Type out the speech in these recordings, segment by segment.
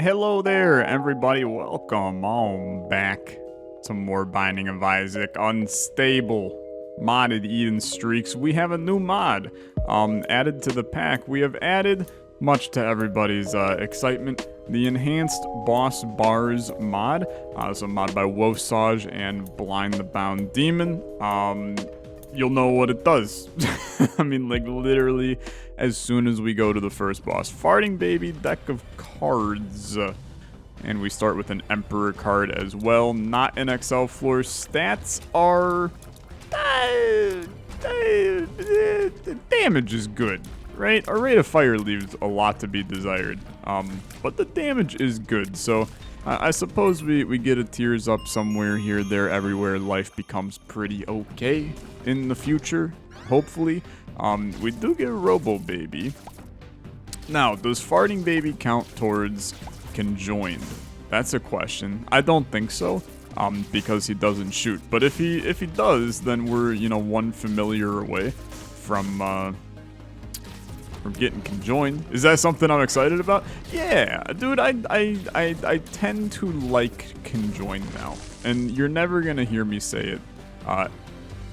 Hello there, everybody. Welcome on back. Some more Binding of Isaac. Unstable. Modded Eden Streaks. We have a new mod added to the pack. We have added, much to everybody's excitement, the Enhanced Boss Bars mod. It's a mod by SAWS and Blind the Bound Demon. You'll know what it does. I mean, like, literally, as soon as we go to the first boss. Farting Baby deck of cards. And we start with an Emperor card as well. Not an XL floor. Stats are... the damage is good, right? Our rate of fire leaves a lot to be desired. But the damage is good, so... I suppose we get a tears up somewhere here, there, everywhere. Life becomes pretty okay in the future, hopefully. We do get Robo Baby. Now, does Farting Baby count towards Conjoined? That's a question. I don't think so, because he doesn't shoot. But if he does, then we're, you know, one familiar away from getting Conjoined. Is that something I'm excited about? Yeah, dude, I tend to like Conjoined now. And you're never gonna hear me say it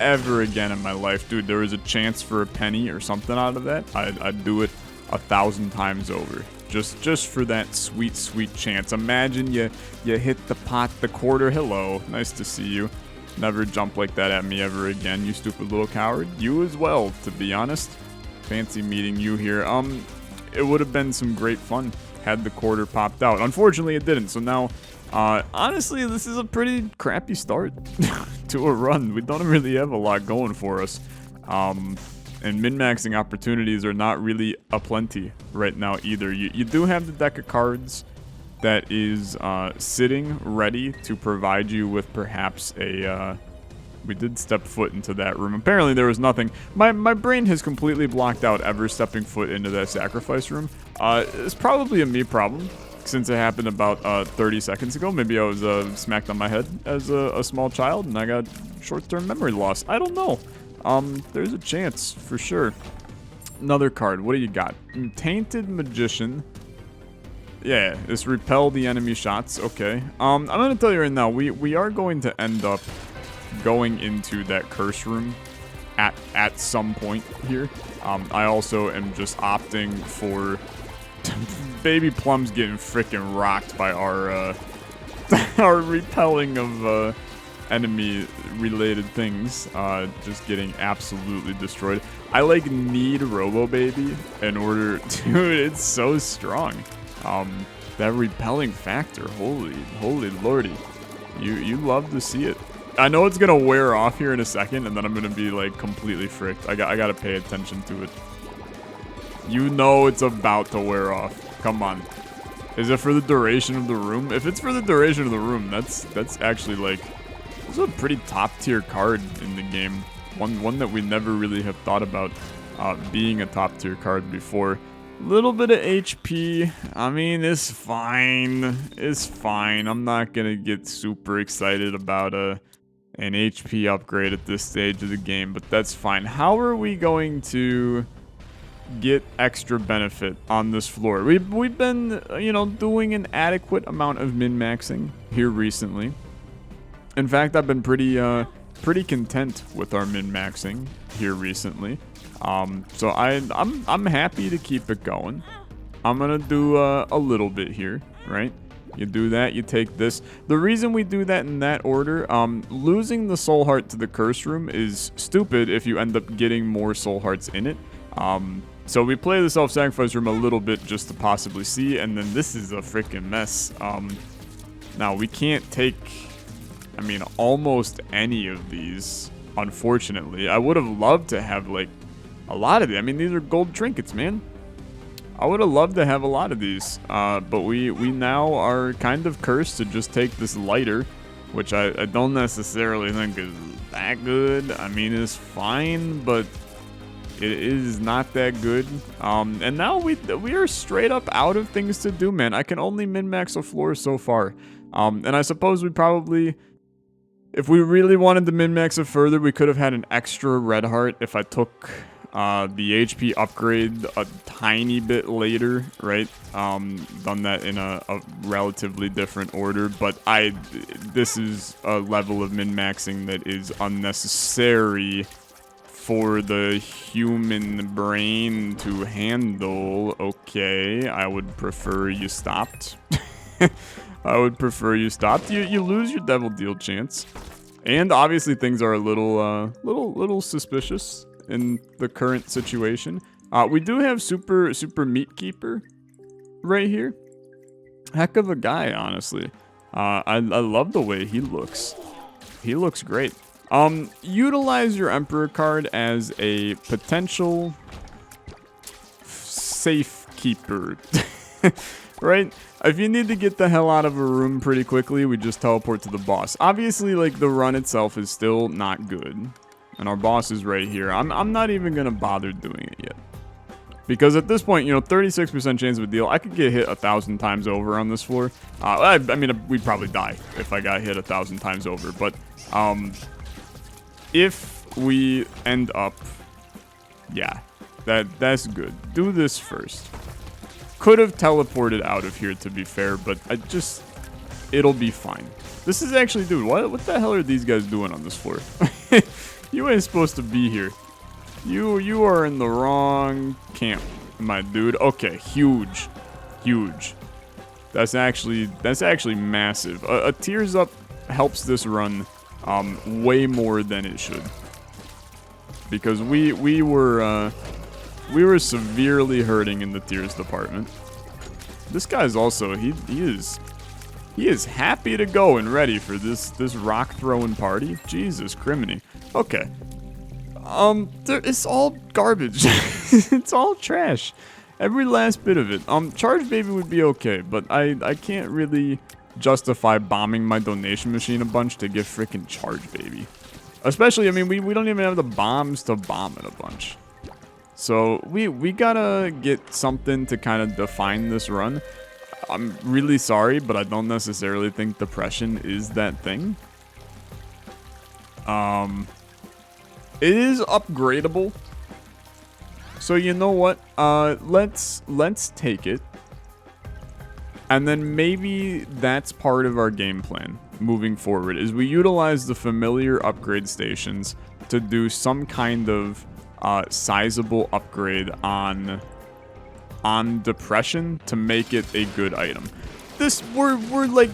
ever again in my life. Dude, there was a chance for a penny or something out of that. I'd do it 1,000 times over. Just for that sweet, sweet chance. Imagine you hit the pot, the quarter. Hello, nice to see you. Never jump like that at me ever again, you stupid little coward. You as well, to be honest. Fancy meeting you here. It would have been some great fun had the quarter popped out. Unfortunately, it didn't. So now, honestly, this is a pretty crappy start to a run. We don't really have a lot going for us. And min-maxing opportunities are not really aplenty right now either. You do have the deck of cards that is sitting ready to provide you with perhaps a... we did step foot into that room. Apparently there was nothing. My brain has completely blocked out ever stepping foot into that sacrifice room. It's probably a me problem, since it happened about 30 seconds ago. Maybe I was smacked on my head as a small child and I got short-term memory loss. I don't know. There's a chance, for sure. Another card. What do you got? Tainted Magician. Yeah, this repel the enemy shots. Okay. I'm going to tell you right now, we are going to end up going into that curse room at some point here. I also am just opting for Baby Plum's getting freaking rocked by our our repelling of enemy related things, just getting absolutely destroyed. I like need Robo Baby in order to... Dude, it's so strong. That repelling factor, holy lordy, you love to see it. I know it's gonna wear off here in a second, and then I'm gonna be like completely fricked. I gotta pay attention to it. You know it's about to wear off. Come on. Is it for the duration of the room? If it's for the duration of the room, that's actually like, this is a pretty top tier card in the game. One that we never really have thought about being a top tier card before. Little bit of HP. I mean, it's fine. It's fine. I'm not gonna get super excited about an HP upgrade at this stage of the game, but that's fine. How are we going to get extra benefit on this floor? We've been, you know, doing an adequate amount of min-maxing here recently. In fact, I've been pretty content with our min-maxing here recently. So I'm happy to keep it going. I'm gonna do a little bit here, right? You do that, you take this. The reason we do that in that order, losing the soul heart to the curse room is stupid if you end up getting more soul hearts in it. So we play the self-sacrifice room a little bit just to possibly see, and then this is a freaking mess. Now we can't take, I mean, almost any of these, unfortunately. I would have loved to have like a lot of them. I mean, these are gold trinkets, man. I would have loved to have a lot of these, but we now are kind of cursed to just take this lighter, which I don't necessarily think is that good. I mean, it's fine, but it is not that good. And now we are straight up out of things to do, man. I can only min-max a floor so far. And I suppose we probably, if we really wanted to min-max it further, we could have had an extra red heart if I took the HP upgrade a tiny bit later, right? Done that in a relatively different order, but this is a level of min-maxing that is unnecessary for the human brain to handle. Okay, I would prefer you stopped. I would prefer you stopped. You lose your Devil Deal chance. And obviously things are a little suspicious in the current situation. We do have Super Meat Keeper right here. Heck of a guy, honestly. I love the way he looks. He looks great. Utilize your Emperor card as a potential safekeeper. Right? If you need to get the hell out of a room pretty quickly, we just teleport to the boss. Obviously, like, the run itself is still not good. And our boss is right here. I'm not even going to bother doing it yet. Because at this point, 36% chance of a deal. I could get hit 1,000 times over on this floor. I mean, we'd probably die if I got hit 1,000 times over. But if we end up... Yeah, that's good. Do this first. Could have teleported out of here, to be fair, but it'll be fine. This is actually, dude, what the hell are these guys doing on this floor? You ain't supposed to be here. You are in the wrong camp, my dude. Okay, huge. That's actually massive. A Tears Up helps this run way more than it should. Because we were severely hurting in the Tears department. This guy's also, he is happy to go and ready for this rock throwing party. Jesus criminy. Okay. It's all garbage. It's all trash. Every last bit of it. Charge Baby would be okay, but I can't really justify bombing my donation machine a bunch to get freaking Charge Baby. Especially, I mean, we don't even have the bombs to bomb it a bunch. So we gotta get something to kind of define this run. I'm really sorry, but I don't necessarily think depression is that thing. It is upgradable. So you know what? Let's take it. And then maybe that's part of our game plan moving forward, is we utilize the familiar upgrade stations to do some kind of sizable upgrade on depression to make it a good item. We're like,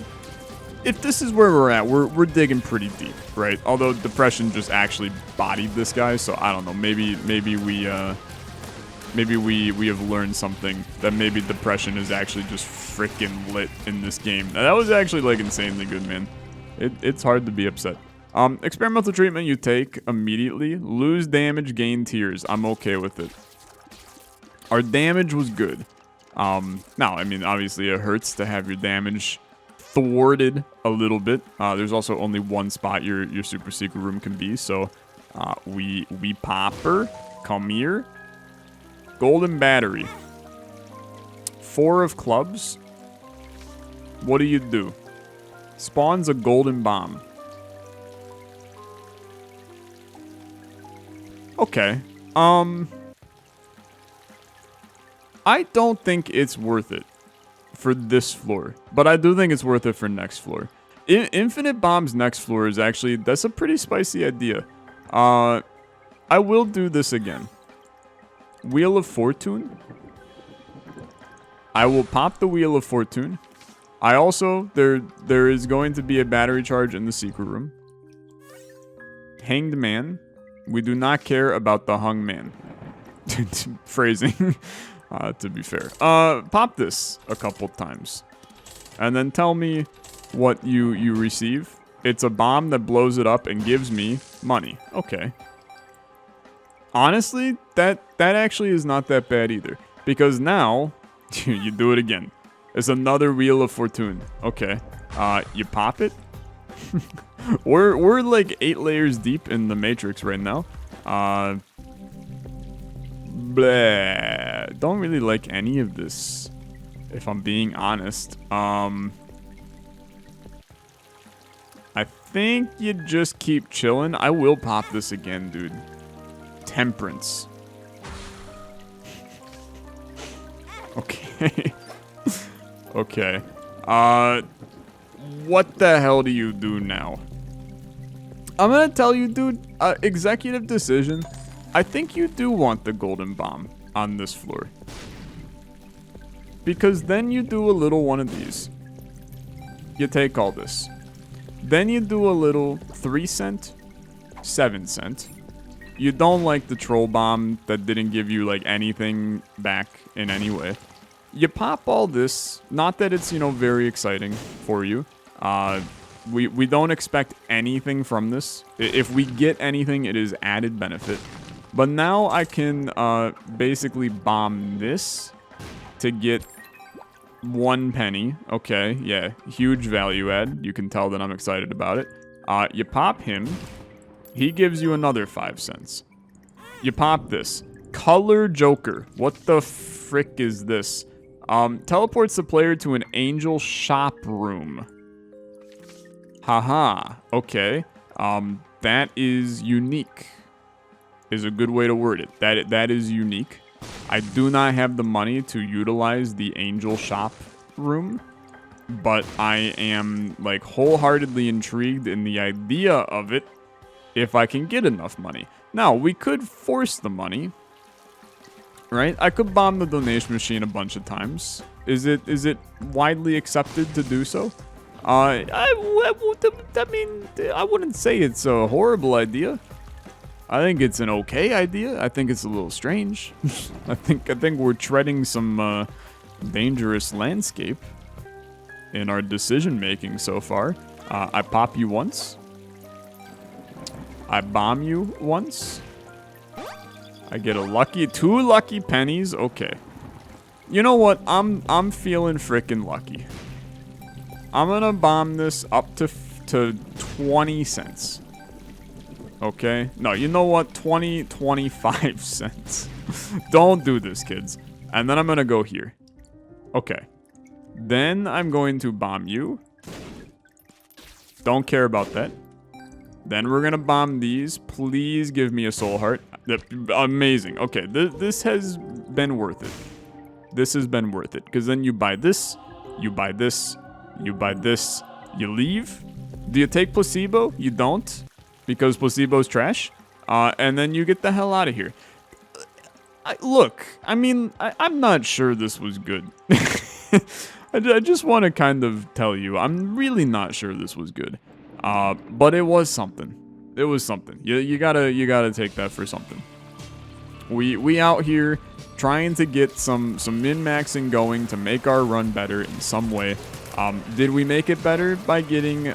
if this is where we're at, we're digging pretty deep, right? Although depression just actually bodied this guy, so I don't know. Maybe we have learned something, that maybe depression is actually just freaking lit in this game. Now, that was actually like insanely good, man. It's hard to be upset. Experimental treatment you take immediately. Lose damage, gain tears. I'm okay with it. Our damage was good. Now, I mean, obviously it hurts to have your damage thwarted a little bit. There's also only one spot your super secret room can be, so we pop her. Come here. Golden battery. 4 of clubs. What do? Spawns a golden bomb. Okay. I don't think it's worth it for this floor, but I do think it's worth it for next floor. Infinite bombs next floor is actually, that's a pretty spicy idea. I will do this again. Wheel of Fortune. I will pop the Wheel of Fortune. I also, there is going to be a battery charge in the secret room. Hanged Man. We do not care about the hung man. Phrasing, to be fair. Pop this a couple times. And then tell me what you receive. It's a bomb that blows it up and gives me money. Okay. Honestly, that actually is not that bad either. Because now, you do it again. It's another Wheel of Fortune. Okay. You pop it. We're like 8 layers deep in the Matrix right now. Bleh. Don't really like any of this, if I'm being honest. I think you just keep chilling. I will pop this again, dude. Temperance. Okay. What the hell do you do now? I'm gonna tell you, dude, executive decision. I think you do want the golden bomb on this floor. Because then you do a little one of these. You take all this. Then you do a little 3 cent, 7 cent. You don't like the troll bomb that didn't give you like anything back in any way. You pop all this, not that it's, very exciting for you. We don't expect anything from this. If we get anything, it is added benefit. But now I can basically bomb this to get 1 penny. Okay, yeah, huge value add. You can tell that I'm excited about it. You pop him. He gives you another 5 cents. You pop this. Color Joker. What the frick is this? Teleports the player to an angel shop room. Haha. Okay. That is unique. Is a good way to word it. That is unique. I do not have the money to utilize the angel shop room, but I am like wholeheartedly intrigued in the idea of it if I can get enough money. Now, we could force the money, right? I could bomb the donation machine a bunch of times. Is it widely accepted to do so? I mean, I wouldn't say it's a horrible idea. I think it's an okay idea. I think it's a little strange. I think we're treading some dangerous landscape in our decision making so far. I pop you once. I bomb you once. I get a 2 lucky pennies. Okay. You know what? I'm feeling frickin' lucky. I'm gonna bomb this up to 20 cents. Okay? No, you know what? 25 cents. Don't do this, kids. And then I'm gonna go here. Okay. Then I'm going to bomb you. Don't care about that. Then we're gonna bomb these. Please give me a soul heart. Amazing. Okay, this has been worth it. This has been worth it. Because then you buy this, you buy this, you buy this, you leave. Do you take placebo? You don't. Because placebo's trash. And then you get the hell out of here. Look, I mean, I'm not sure this was good. I just want to kind of tell you, I'm really not sure this was good. But it was something. It was something. You gotta take that for something. We out here trying to get some min-maxing going to make our run better in some way. Did we make it better by getting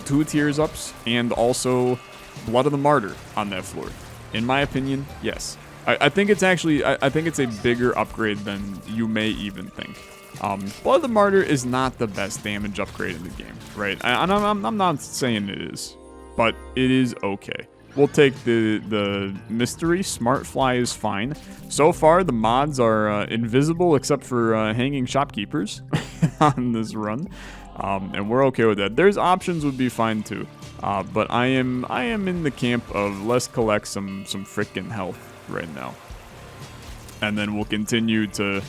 2 tiers ups and also Blood of the Martyr on that floor? In my opinion, yes. I think it's actually, I think it's a bigger upgrade than you may even think. Blood of the Martyr is not the best damage upgrade in the game, right? I'm not saying it is, but it is okay. We'll take the mystery. Smart Fly is fine. So far, the mods are invisible except for hanging shopkeepers on this run, and we're okay with that. There's options would be fine too, but I am in the camp of let's collect some frickin' health right now, and then we'll continue to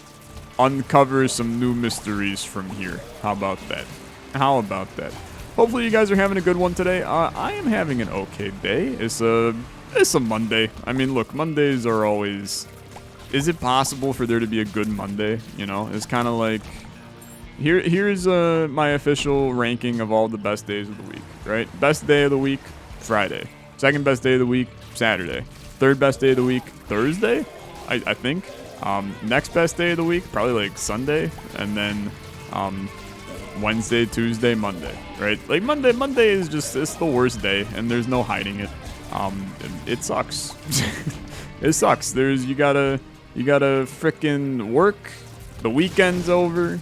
uncover some new mysteries from here. How about that? How about that? Hopefully you guys are having a good one today. I am having an okay day. It's a Monday. I mean, look, Mondays are always... Is it possible for there to be a good Monday? You know, it's kind of like... Here's my official ranking of all the best days of the week, right? Best day of the week, Friday. Second best day of the week, Saturday. Third best day of the week, Thursday, I think. Next best day of the week, probably like Sunday. And then... Wednesday, Tuesday, Monday, right? Like Monday is just, it's the worst day and there's no hiding it. It sucks. It sucks. You gotta frickin' work. The weekend's over.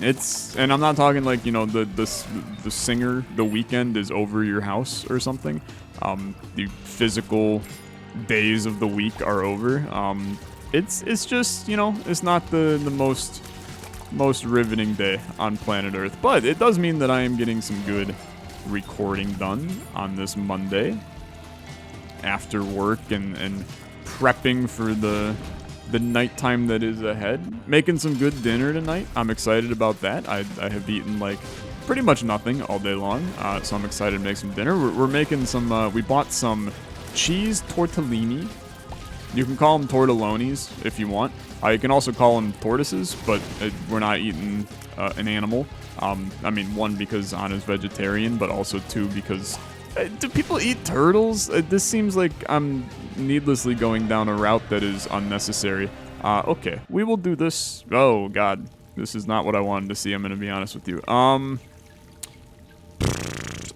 And I'm not talking like, you know, the singer, The Weekend is over your house or something. The physical days of the week are over. It's just, you know, it's not the most riveting day on planet Earth, but it does mean that I am getting some good recording done on this Monday after work and prepping for the the nighttime that is ahead. Making some good dinner tonight. I'm excited about that. I have eaten like pretty much nothing all day long, so I'm excited to make some dinner. We're making some, we bought some cheese tortellini. You can call them tortellonis if you want. You can also call them tortoises, but we're not eating an animal. I mean, one, because Anna's vegetarian, but also two, because do people eat turtles? This seems like I'm needlessly going down a route that is unnecessary. Okay, we will do this. Oh, God. This is not what I wanted to see, I'm going to be honest with you.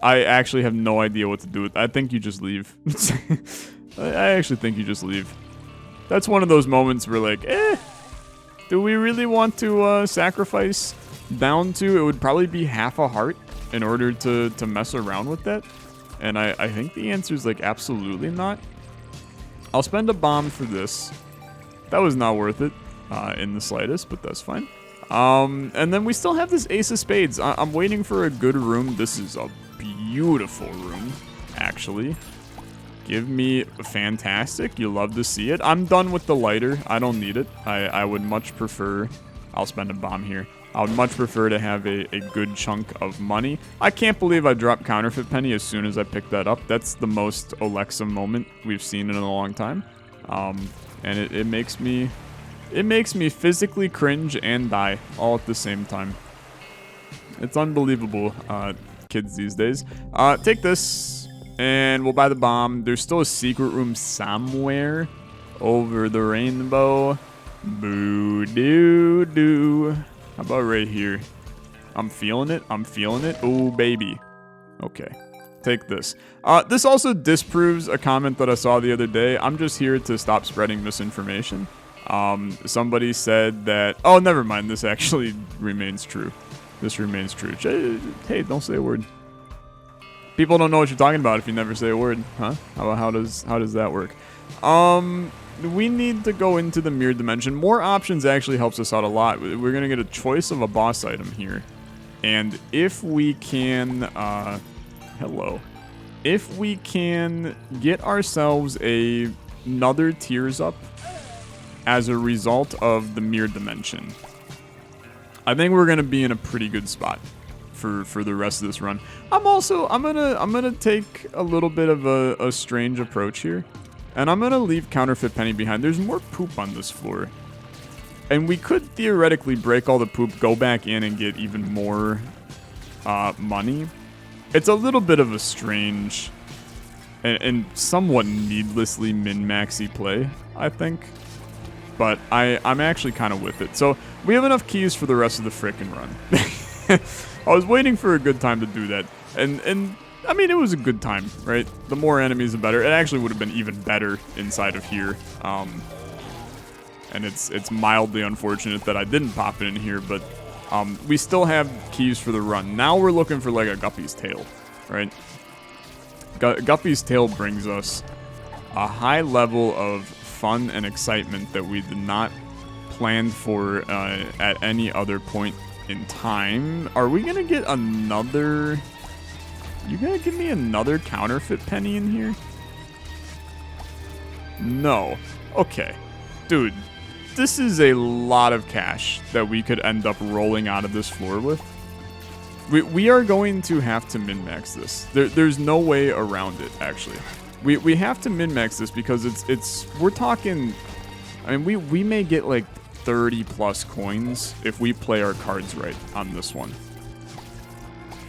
I actually have no idea what to do with that. I think you just leave. I actually think you just leave. That's one of those moments where, like, do we really want to sacrifice down to, it would probably be half a heart in order to mess around with that? And I think the answer is, like, absolutely not. I'll spend a bomb for this. That was not worth it in the slightest, but that's fine. And then we still have this ace of spades. I'm waiting for a good room. This is a beautiful room, actually. Give me fantastic. You love to see it. I'm done with the lighter. I don't need it. I would much prefer... I'll spend a bomb here. I would much prefer to have a good chunk of money. I can't believe I dropped counterfeit penny as soon as I picked that up. That's the most Olexa moment we've seen in a long time. And it makes me... It makes me physically cringe and die all at the same time. It's unbelievable, kids these days. Take this, and we'll buy the bomb. There's still a secret room somewhere over the rainbow. Boo-doo-doo. How about right here? I'm feeling it. I'm feeling it. Oh, baby. Okay. Take this. This also disproves a comment that I saw the other day. I'm just here to stop spreading misinformation. Somebody said that... Oh, never mind. This actually remains true. This remains true. Hey, don't say a word. People don't know what you're talking about if you never say a word, huh? How does that work? We need to go into the mirror dimension. More options actually helps us out a lot. We're gonna get a choice of a boss item here. And if we can... hello. If we can get ourselves another Tears Up as a result of the mirror dimension, I think we're gonna be in a pretty good spot for the rest of this run. I'm gonna take a little bit of a strange approach here, and I'm gonna leave counterfeit penny behind. There's more poop on this floor, and we could theoretically break all the poop, go back in, and get even more money. It's a little bit of a strange and somewhat needlessly min-maxy play, I think. But I'm actually kind of with it. So we have enough keys for the rest of the frickin' run. I was waiting for a good time to do that. And I mean, it was a good time, right? The more enemies, the better. It actually would have been even better inside of here. And it's mildly unfortunate that I didn't pop it in here, but we still have keys for the run. Now we're looking for like a Guppy's Tail, right? Guppy's Tail brings us a high level of fun and excitement that we did not plan for at any other point in time. Are we gonna get another... You gonna give me another counterfeit penny in here? No. Okay. Dude, this is a lot of cash that we could end up rolling out of this floor with. We are going to have to min-max this. There's no way around it, actually. We have to min-max this because we're talking... I mean, we may get like 30 plus coins if we play our cards right on this one.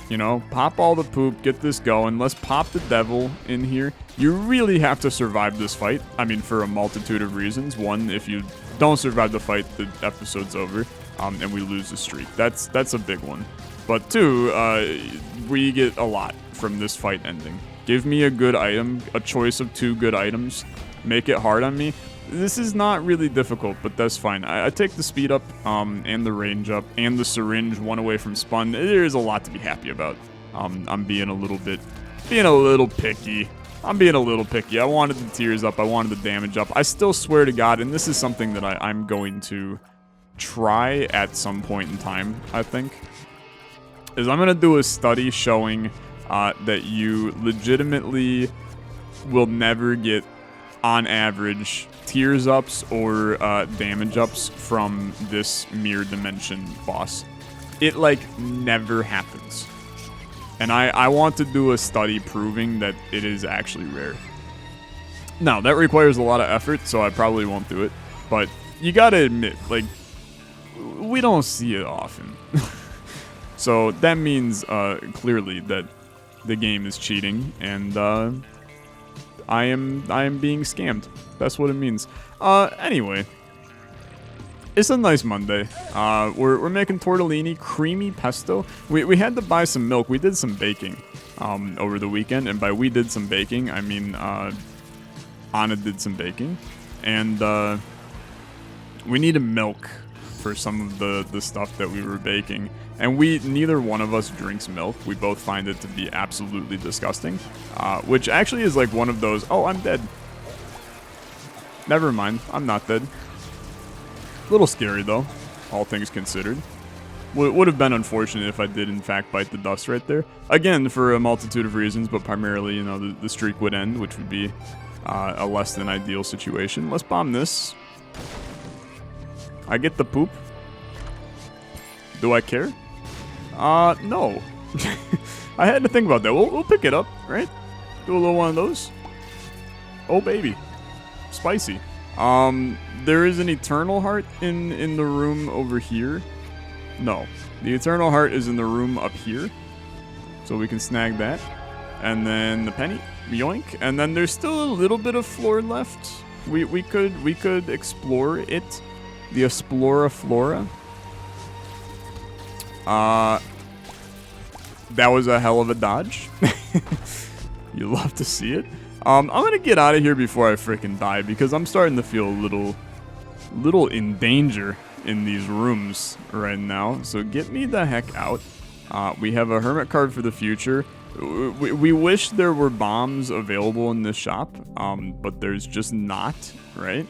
You know, pop all the poop, get this going. Let's pop the devil in here. You really have to survive this fight. I mean, for a multitude of reasons. One, if you don't survive the fight, the episode's over, and we lose the streak. That's a big one. But two, we get a lot from this fight ending. Give me a good item, a choice of 2 good items. Make it hard on me. This is not really difficult, but that's fine. I take the speed up, and the range up, and the syringe, 1 away from spun. There's a lot to be happy about. I'm being a little picky. I'm being a little picky. I wanted the tears up. I wanted the damage up. I still swear to God, and this is something that I'm going to try at some point in time, I think, is I'm going to do a study showing that you legitimately will never get on average, tiers ups or damage ups from this mirror dimension boss. It, like, never happens. And I want to do a study proving that it is actually rare. Now, that requires a lot of effort, so I probably won't do it. But you gotta admit, like, we don't see it often. So that means, clearly, that the game is cheating, and I am being scammed. That's what it means. Anyway. It's a nice Monday. We're making tortellini, creamy pesto. We had to buy some milk. We did some baking over the weekend, and by we did some baking, I mean Anna did some baking, and we needed milk for some of the stuff that we were baking, and neither one of us drinks milk. We both find it to be absolutely disgusting, which actually is like one of those. Oh, I'm dead. Never mind, I'm not dead. Little scary though, all things considered. Would have been unfortunate if I did in fact bite the dust right there. Again, for a multitude of reasons, but primarily, you know, the streak would end, which would be a less than ideal situation. Let's bomb this. I get the poop. Do I care? No. I had to think about that. We'll pick it up, right? Do a little one of those. Oh baby, spicy. There is an Eternal Heart in the room over here. No. The Eternal Heart is in the room up here. So we can snag that. And then the penny. Yoink. And then there's still a little bit of floor left. We could explore it. The Explora Flora. That was a hell of a dodge. You love to see it. I'm gonna get out of here before I frickin' die, because I'm starting to feel a little in danger in these rooms right now. So get me the heck out. We have a hermit card for the future. We wish there were bombs available in this shop, but there's just not, right?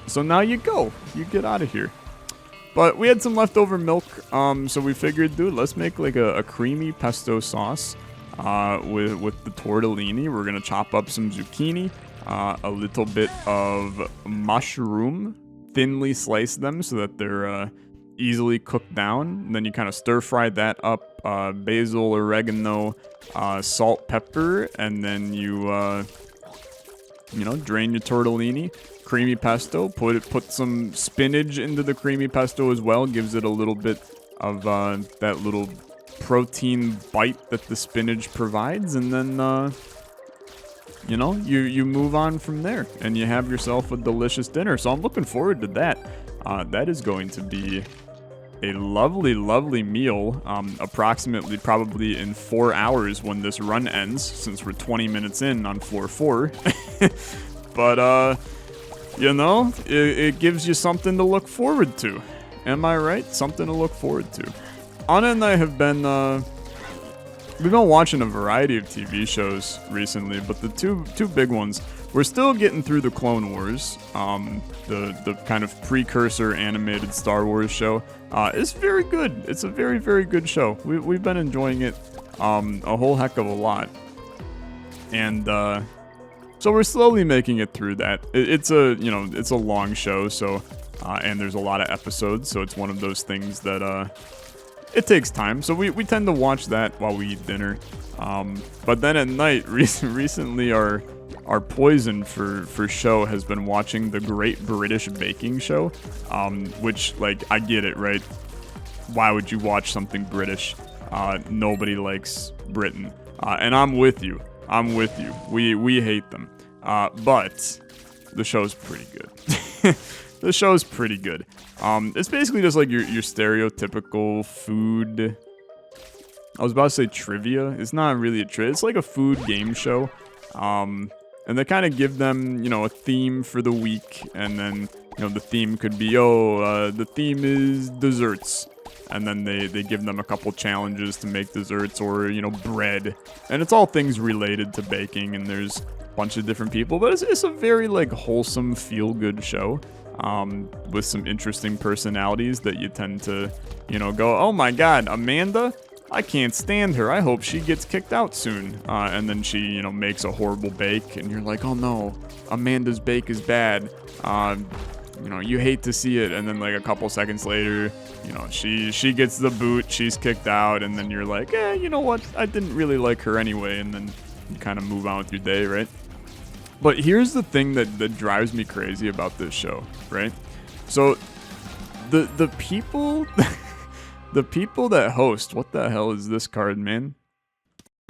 So now you go. You get out of here. But we had some leftover milk, so we figured, dude, let's make like a creamy pesto sauce. With the tortellini. We're gonna chop up some zucchini, a little bit of mushroom, thinly slice them so that they're easily cooked down. And then you kind of stir fry that up, basil, oregano, salt, pepper, and then you drain your tortellini. Creamy pesto. Put some spinach into the creamy pesto as well. Gives it a little bit of that little protein bite that the spinach provides, and then you move on from there, and you have yourself a delicious dinner. So I'm looking forward to that. That is going to be a lovely meal, approximately probably in 4 hours when this run ends, since we're 20 minutes in on floor 4. But it gives you something to look forward to. Am I right? Something to look forward to. Anna and I have been, we've been watching a variety of TV shows recently, but the two big ones, we're still getting through the Clone Wars, the kind of precursor animated Star Wars show. It's very good. It's a very, very good show. We've been enjoying it a whole heck of a lot. And so we're slowly making it through that. It's a long show, so and there's a lot of episodes, so it's one of those things that it takes time, so we tend to watch that while we eat dinner. But then at night, recently our poison for show has been watching the Great British Baking Show, which, like, I get it, right? Why would you watch something British? Nobody likes Britain, and I'm with you. We hate them, but the show's pretty good. The show's pretty good. It's basically just like your stereotypical food. I was about to say trivia. It's not really a trivia. It's like a food game show. And they kind of give them, a theme for the week. And then, the theme could be, the theme is desserts. And then they give them a couple challenges to make desserts or, bread. And it's all things related to baking. And there's a bunch of different people. But it's a very, wholesome, feel-good show. With some interesting personalities that you tend to, go, oh my god, Amanda? I can't stand her. I hope she gets kicked out soon. And then she, you know, makes a horrible bake, and you're like, oh no, Amanda's bake is bad. You know, you hate to see it, and then like a couple seconds later, you know, she gets the boot, she's kicked out, and then you're like, you know what? I didn't really like her anyway, and then you kind of move on with your day, right? But here's the thing that drives me crazy about this show, right? So the people the people that host, what the hell is this card, man?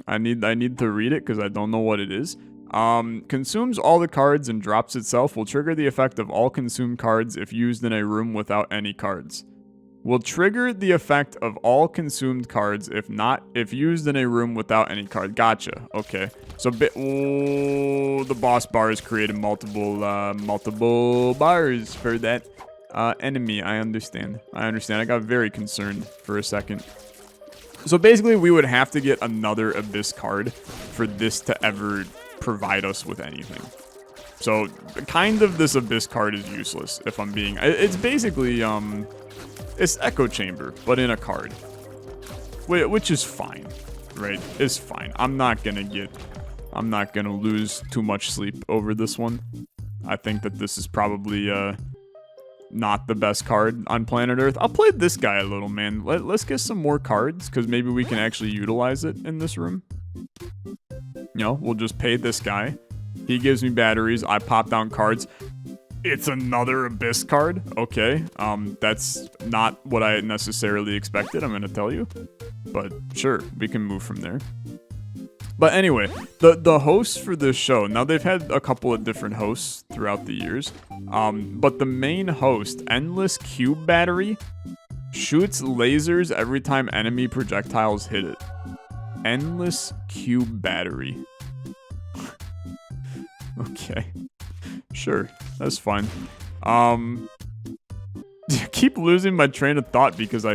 I need to read it because I don't know what it is. Consumes all the cards and drops itself. Will trigger the effect of all consumed cards if used in a room without any cards. Will trigger the effect of all consumed cards if used in a room without any card. Gotcha. Okay. So the boss bar has created multiple bars for that enemy. I understand. I got very concerned for a second. So basically, we would have to get another Abyss card for this to ever provide us with anything. So kind of this Abyss card is useless if I'm being. It's basically it's Echo Chamber, but in a card, which is fine, right? It's fine. I'm not gonna lose too much sleep over this one. I think that this is probably not the best card on planet Earth. I'll play this guy a little, man. Let's get some more cards, because maybe we can actually utilize it in this room. You know, we'll just pay this guy. He gives me batteries. I pop down cards. It's another Abyss card. Okay. That's not what I necessarily expected, I'm going to tell you. But sure, we can move from there. But anyway, the hosts for this show, now they've had a couple of different hosts throughout the years. But the main host, Endless Cube Battery, shoots lasers every time enemy projectiles hit it. Endless Cube Battery. Okay. Sure, that's fine. I keep losing my train of thought because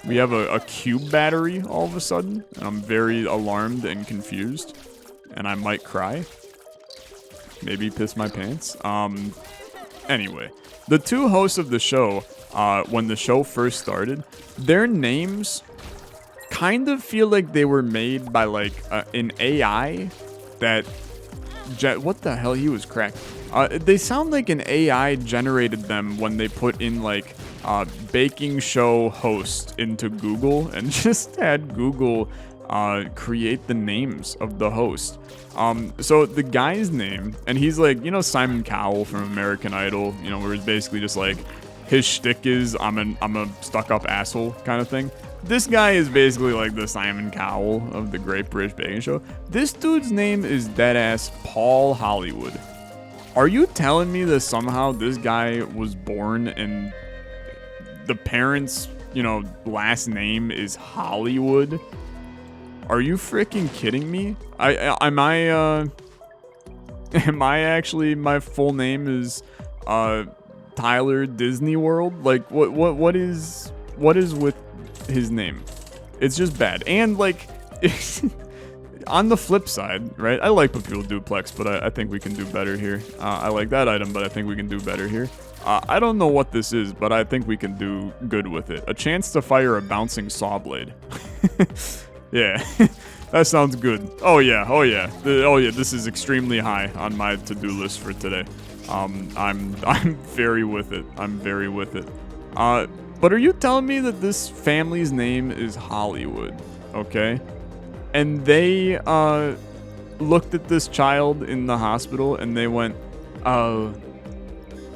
we have a cube battery all of a sudden, and I'm very alarmed and confused, and I might cry. Maybe piss my pants. Anyway, the two hosts of the show, when the show first started, their names kind of feel like they were made by like an AI that what the hell, he was cracked. They sound like an AI generated them when they put in like baking show host into Google and just had Google create the names of the host. So the guy's name, and he's like, you know, Simon Cowell from American Idol, you know, where it's basically just like his shtick is I'm a stuck-up asshole kind of thing. This guy is basically like the Simon Cowell of the Great British Baking Show. This dude's name is deadass Paul Hollywood. Are you telling me that somehow this guy was born and the parents', you know, last name is Hollywood? Are you freaking kidding me? Am I actually, my full name is Tyler Disney World? Like what is with his name? It's just bad. And like on the flip side, right? I like Papule Duplex, but I think we can do better here. I like that item, but I think we can do better here. I don't know what this is, but I think we can do good with it. A chance to fire a bouncing saw blade. Yeah, that sounds good. Oh yeah. This is extremely high on my to-do list for today. I'm very with it. But are you telling me that this family's name is Hollywood? Okay. And they looked at this child in the hospital and they went, oh,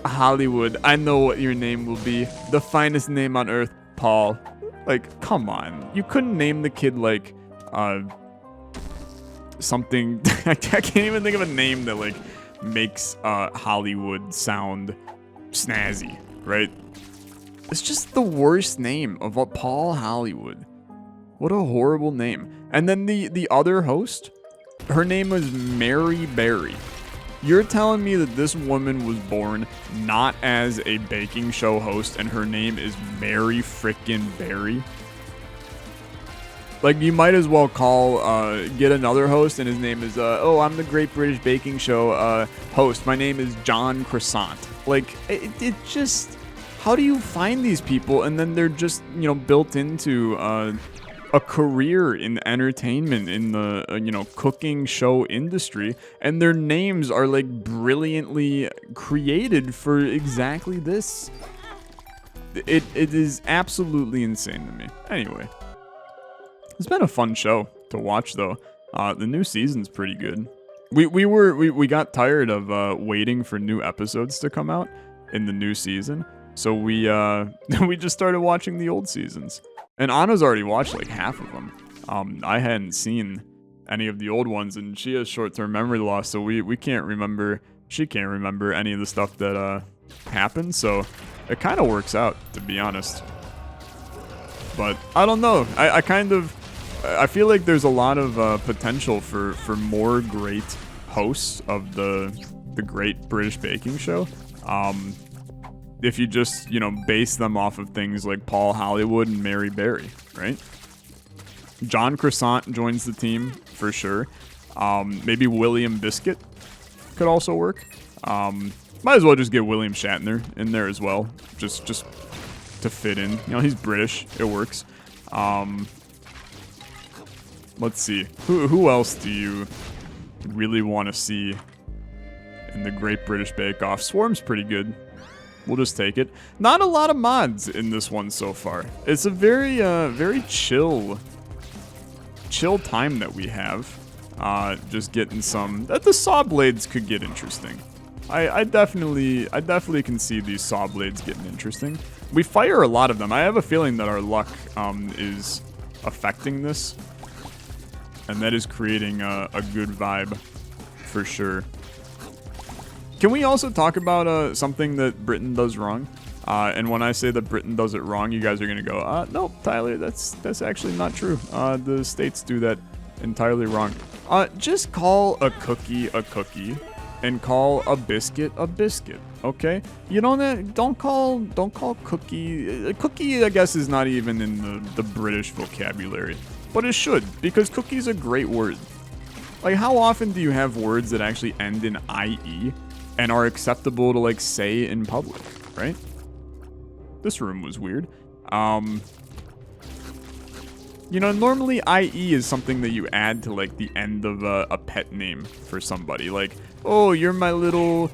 Hollywood, I know what your name will be. The finest name on earth, Paul. Like, come on. You couldn't name the kid like something. I can't even think of a name that like makes Hollywood sound snazzy, right? It's just the worst name of a Paul Hollywood. What a horrible name. And then the other host, her name was Mary Berry. You're telling me that this woman was born not as a baking show host and her name is Mary frickin' Berry? Like, you might as well get another host and his name is, oh, I'm the Great British Baking Show host. My name is John Croissant. Like, it just, how do you find these people? And then they're just, you know, built into a career in entertainment, in the, you know, cooking show industry, and their names are like brilliantly created for exactly this. It is absolutely insane to me. Anyway, it's been a fun show to watch though. The new season's pretty good. We got tired of waiting for new episodes to come out in the new season, so we we just started watching the old seasons. And Anna's already watched like half of them. I hadn't seen any of the old ones, and she has short-term memory loss, so we can't remember. She can't remember any of the stuff that happened. So it kind of works out, to be honest. But I don't know. I feel like there's a lot of potential for more great hosts of the Great British Baking Show. If you just, you know, base them off of things like Paul Hollywood and Mary Berry, right? John Croissant joins the team for sure. Maybe William Biscuit could also work. Might as well just get William Shatner in there as well, just to fit in. You know, he's British. It works. Let's see. Who else do you really want to see in the Great British Bake Off? Swarm's pretty good. We'll just take it. Not a lot of mods in this one so far. It's a very chill time that we have. Just getting some. The saw blades could get interesting. I definitely can see these saw blades getting interesting. We fire a lot of them. I have a feeling that our luck is affecting this, and that is creating a good vibe for sure. Can we also talk about something that Britain does wrong? And when I say that Britain does it wrong, you guys are gonna go, nope, Tyler, that's actually not true. The States do that entirely wrong. Just call a cookie a cookie, and call a biscuit a biscuit. Okay? You don't call cookie. Cookie, I guess, is not even in the British vocabulary, but it should, because cookie's a great word. Like, how often do you have words that actually end in IE? And are acceptable to, like, say in public, right? This room was weird. You know, normally IE is something that you add to, like, the end of a pet name for somebody. Like, oh, you're my little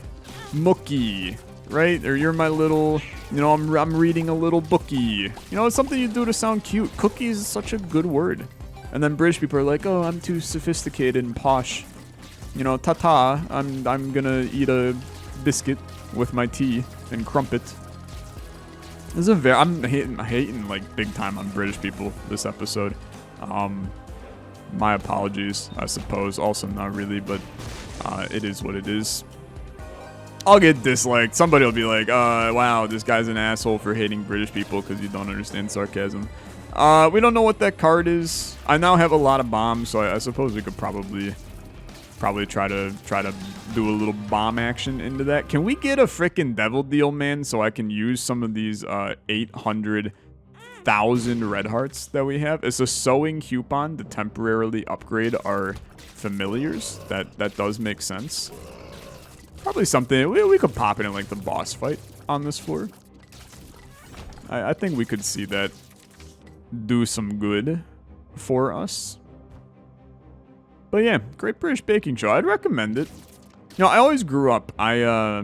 Mookie, right? Or you're my little, you know, I'm reading a little bookie. You know, it's something you do to sound cute. Cookie is such a good word. And then British people are like, oh, I'm too sophisticated and posh. You know, ta-ta, I'm gonna eat a biscuit with my tea and crumpet. This is I'm hating like big time on British people this episode. My apologies, I suppose. Also not really, but it is what it is. I'll get disliked. Somebody will be like, wow, this guy's an asshole for hating British people because you don't understand sarcasm. We don't know what that card is. I now have a lot of bombs, so I suppose we could probably try to do a little bomb action into that. Can we get a frickin' devil deal, man, so I can use some of these 800,000 red hearts that we have? It's a sewing coupon to temporarily upgrade our familiars. That does make sense. Probably something we could pop it in like the boss fight on this floor. I think we could see that do some good for us. But yeah, Great British Baking Show. I'd recommend it. You know, I always grew up. My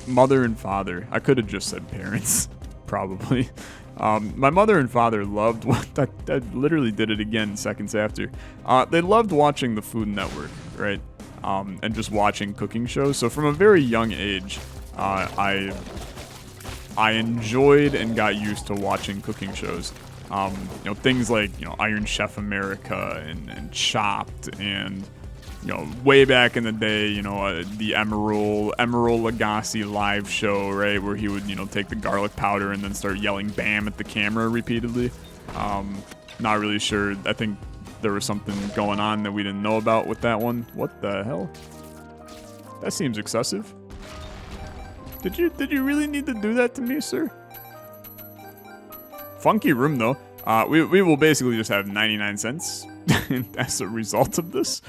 mother and father. I could have just said parents, probably. My mother and father loved that literally did it again seconds after. They loved watching the Food Network, right? And just watching cooking shows. So from a very young age, I enjoyed and got used to watching cooking shows. You know, things like, you know, Iron Chef America and Chopped, and, you know, way back in the day, you know, the Emeril Lagasse live show, right, where he would, you know, take the garlic powder and then start yelling "bam" at the camera repeatedly. Not really sure. I think there was something going on that we didn't know about with that one. What the hell? That seems excessive. Did you really need to do that to me, sir? Funky room, though. We will basically just have 99 cents as a result of this.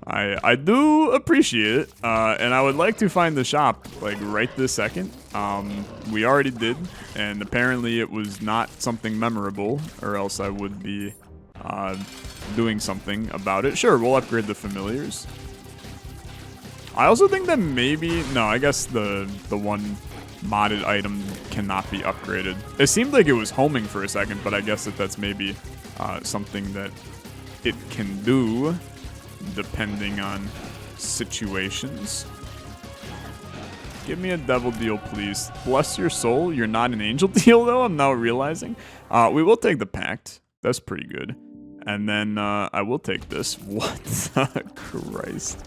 I do appreciate it, and I would like to find the shop, like, right this second. We already did, and apparently it was not something memorable, or else I would be doing something about it. Sure, we'll upgrade the familiars. I also think that maybe... No, I guess the one modded item cannot be upgraded. It seemed like it was homing for a second, but I guess that's maybe something that it can do, depending on situations. Give me a devil deal, please. Bless your soul. You're not an angel deal, though, I'm now realizing. We will take the pact. That's pretty good. And then I will take this. What Christ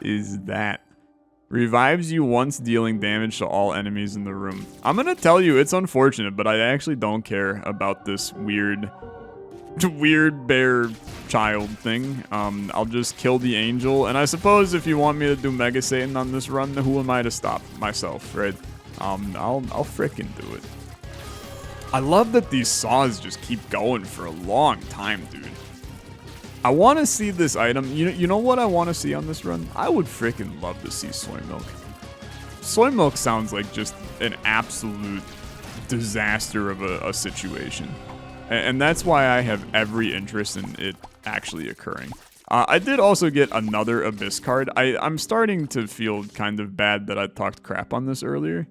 is that? Revives you once, dealing damage to all enemies in the room. I'm gonna tell you, it's unfortunate, but I actually don't care about this weird bear child thing. I'll just kill the angel, and I suppose if you want me to do Mega Satan on this run, who am I to stop myself, right? I'll frickin' do it. I love that these saws just keep going for a long time, dude. I want to see this item. You know what I want to see on this run? I would frickin' love to see soy milk. Soy milk sounds like just an absolute disaster of a situation. And that's why I have every interest in it actually occurring. I did also get another Abyss card. I'm starting to feel kind of bad that I talked crap on this earlier.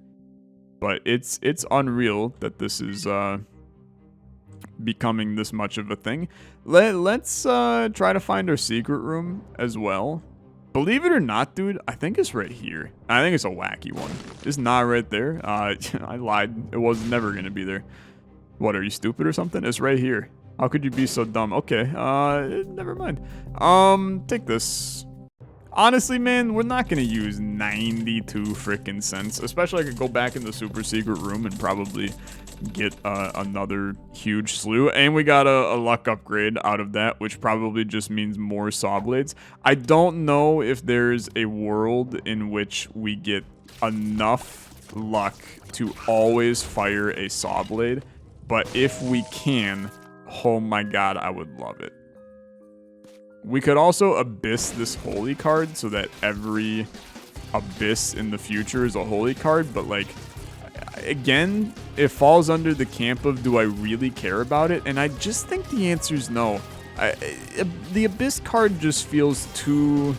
But it's unreal that this is becoming this much of a thing. Let's try to find our secret room as well. Believe it or not, dude, I think it's right here. I think it's a wacky one. It's not right there. I lied. It was never going to be there. What, are you stupid or something? It's right here. How could you be so dumb? Okay, never mind. Take this. Honestly, man, we're not gonna use 92 frickin' cents. Especially I could go back in the super secret room and probably get another huge slew. And we got a luck upgrade out of that, which probably just means more saw blades. I don't know if there's a world in which we get enough luck to always fire a saw blade. But if we can, oh my god, I would love it. We could also Abyss this holy card so that every Abyss in the future is a holy card, but like, again, it falls under the camp of, do I really care about it? And I just think the answer is no. The Abyss card just feels too...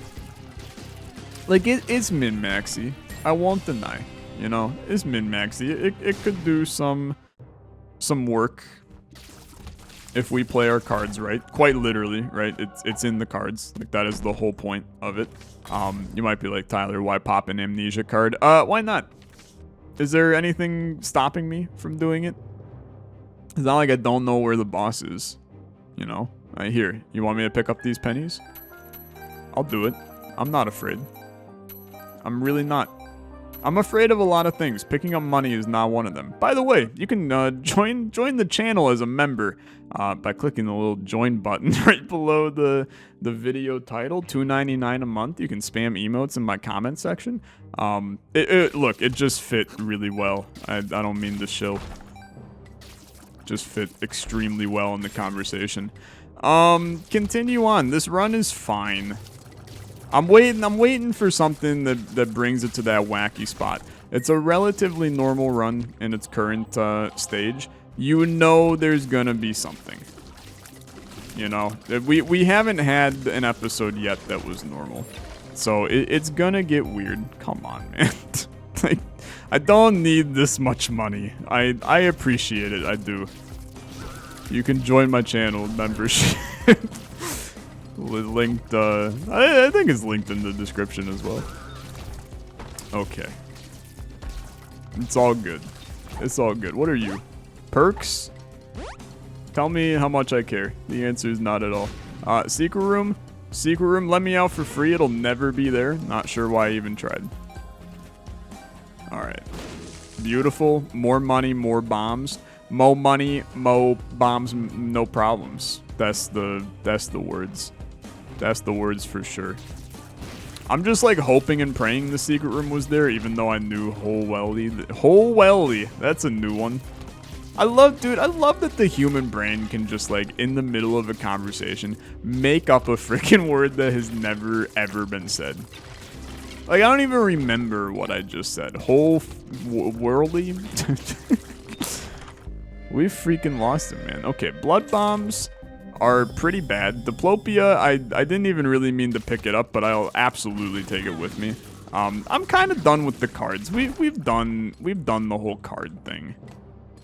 Like, it's min-maxy. I won't deny, you know? It's min-maxy. It could do some work if we play our cards right. Quite literally, right? It's in the cards. Like, that is the whole point of it. You might be like, Tyler, why pop an amnesia card? Why not? Is there anything stopping me from doing it? It's not like I don't know where the boss is, you know? Here, you want me to pick up these pennies? I'll do it. I'm not afraid. I'm really not. I'm afraid of a lot of things. Picking up money is not one of them. By the way, you can join the channel as a member by clicking the little join button right below the video title. $2.99 a month. You can spam emotes in my comment section. Look, it just fit really well. I don't mean to shill. Just fit extremely well in the conversation. Continue on. This run is fine. I'm waiting for something that brings it to that wacky spot. It's a relatively normal run in its current stage. You know there's gonna be something. You know, we haven't had an episode yet that was normal. So it's gonna get weird. Come on, man. Like, I don't need this much money. I appreciate it, I do. You can join my channel membership. Linked, I think it's linked in the description as well. Okay. It's all good. It's all good. What are you? Perks? Tell me how much I care. The answer is not at all. Secret room? Secret room, let me out for free. It'll never be there. Not sure why I even tried. Alright. Beautiful. More money, more bombs. Mo money, mo bombs, no problems. That's the words. That's the words for sure. I'm just like hoping and praying the secret room was there, even though I knew whole welly, that's a new one. I love that the human brain can just, like, in the middle of a conversation, make up a freaking word that has never, ever been said. Like, I don't even remember what I just said. Worldly? We freaking lost it, man. Okay, blood bombs are pretty bad. Diplopia, I didn't even really mean to pick it up, but I'll absolutely take it with me. I'm kind of done with the cards. We've done the whole card thing.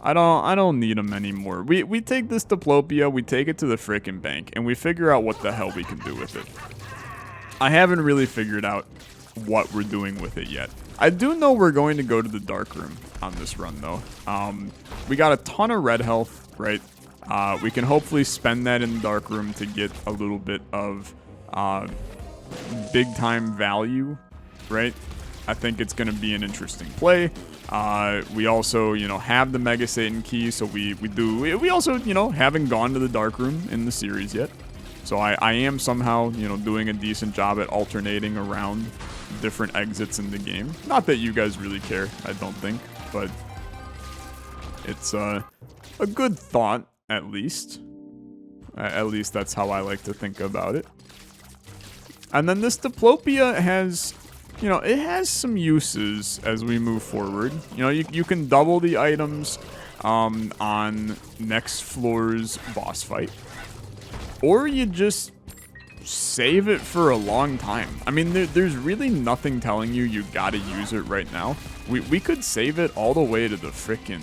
I don't need them anymore. We take this Diplopia, we take it to the frickin' bank, and we figure out what the hell we can do with it. I haven't really figured out what we're doing with it yet. I do know we're going to go to the dark room on this run, though. We got a ton of red health, right? We can hopefully spend that in the dark room to get a little bit of big time value, right? I think it's going to be an interesting play. We also, you know, have the Mega Satan key, so we also, you know, haven't gone to the dark room in the series yet. So I am somehow, you know, doing a decent job at alternating around different exits in the game. Not that you guys really care, I don't think, but it's a good thought, at least. At least that's how I like to think about it. And then this Diplopia has, you know, it has some uses as we move forward. You know, you can double the items on next floor's boss fight. Or you just save it for a long time. I mean, there's really nothing telling you gotta use it right now. We could save it all the way to the frickin'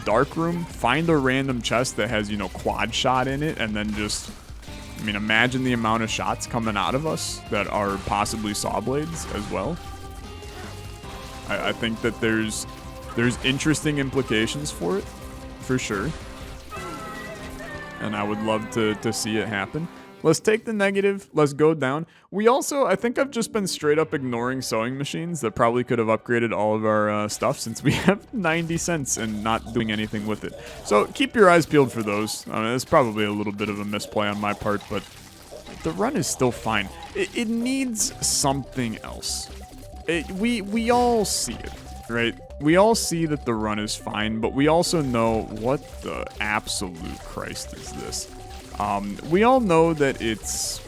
dark room, find a random chest that has, you know, quad shot in it, and then just, I mean, imagine the amount of shots coming out of us that are possibly saw blades as well. I think that there's interesting implications for it, for sure. And I would love to see it happen. Let's take the negative. Let's go down. We also, I think I've just been straight up ignoring sewing machines that probably could have upgraded all of our stuff since we have 90 cents and not doing anything with it. So keep your eyes peeled for those. I mean, it's probably a little bit of a misplay on my part, but the run is still fine. It needs something else. We all see it, right? We all see that the run is fine, but we also know what the absolute Christ is this. We all know that it's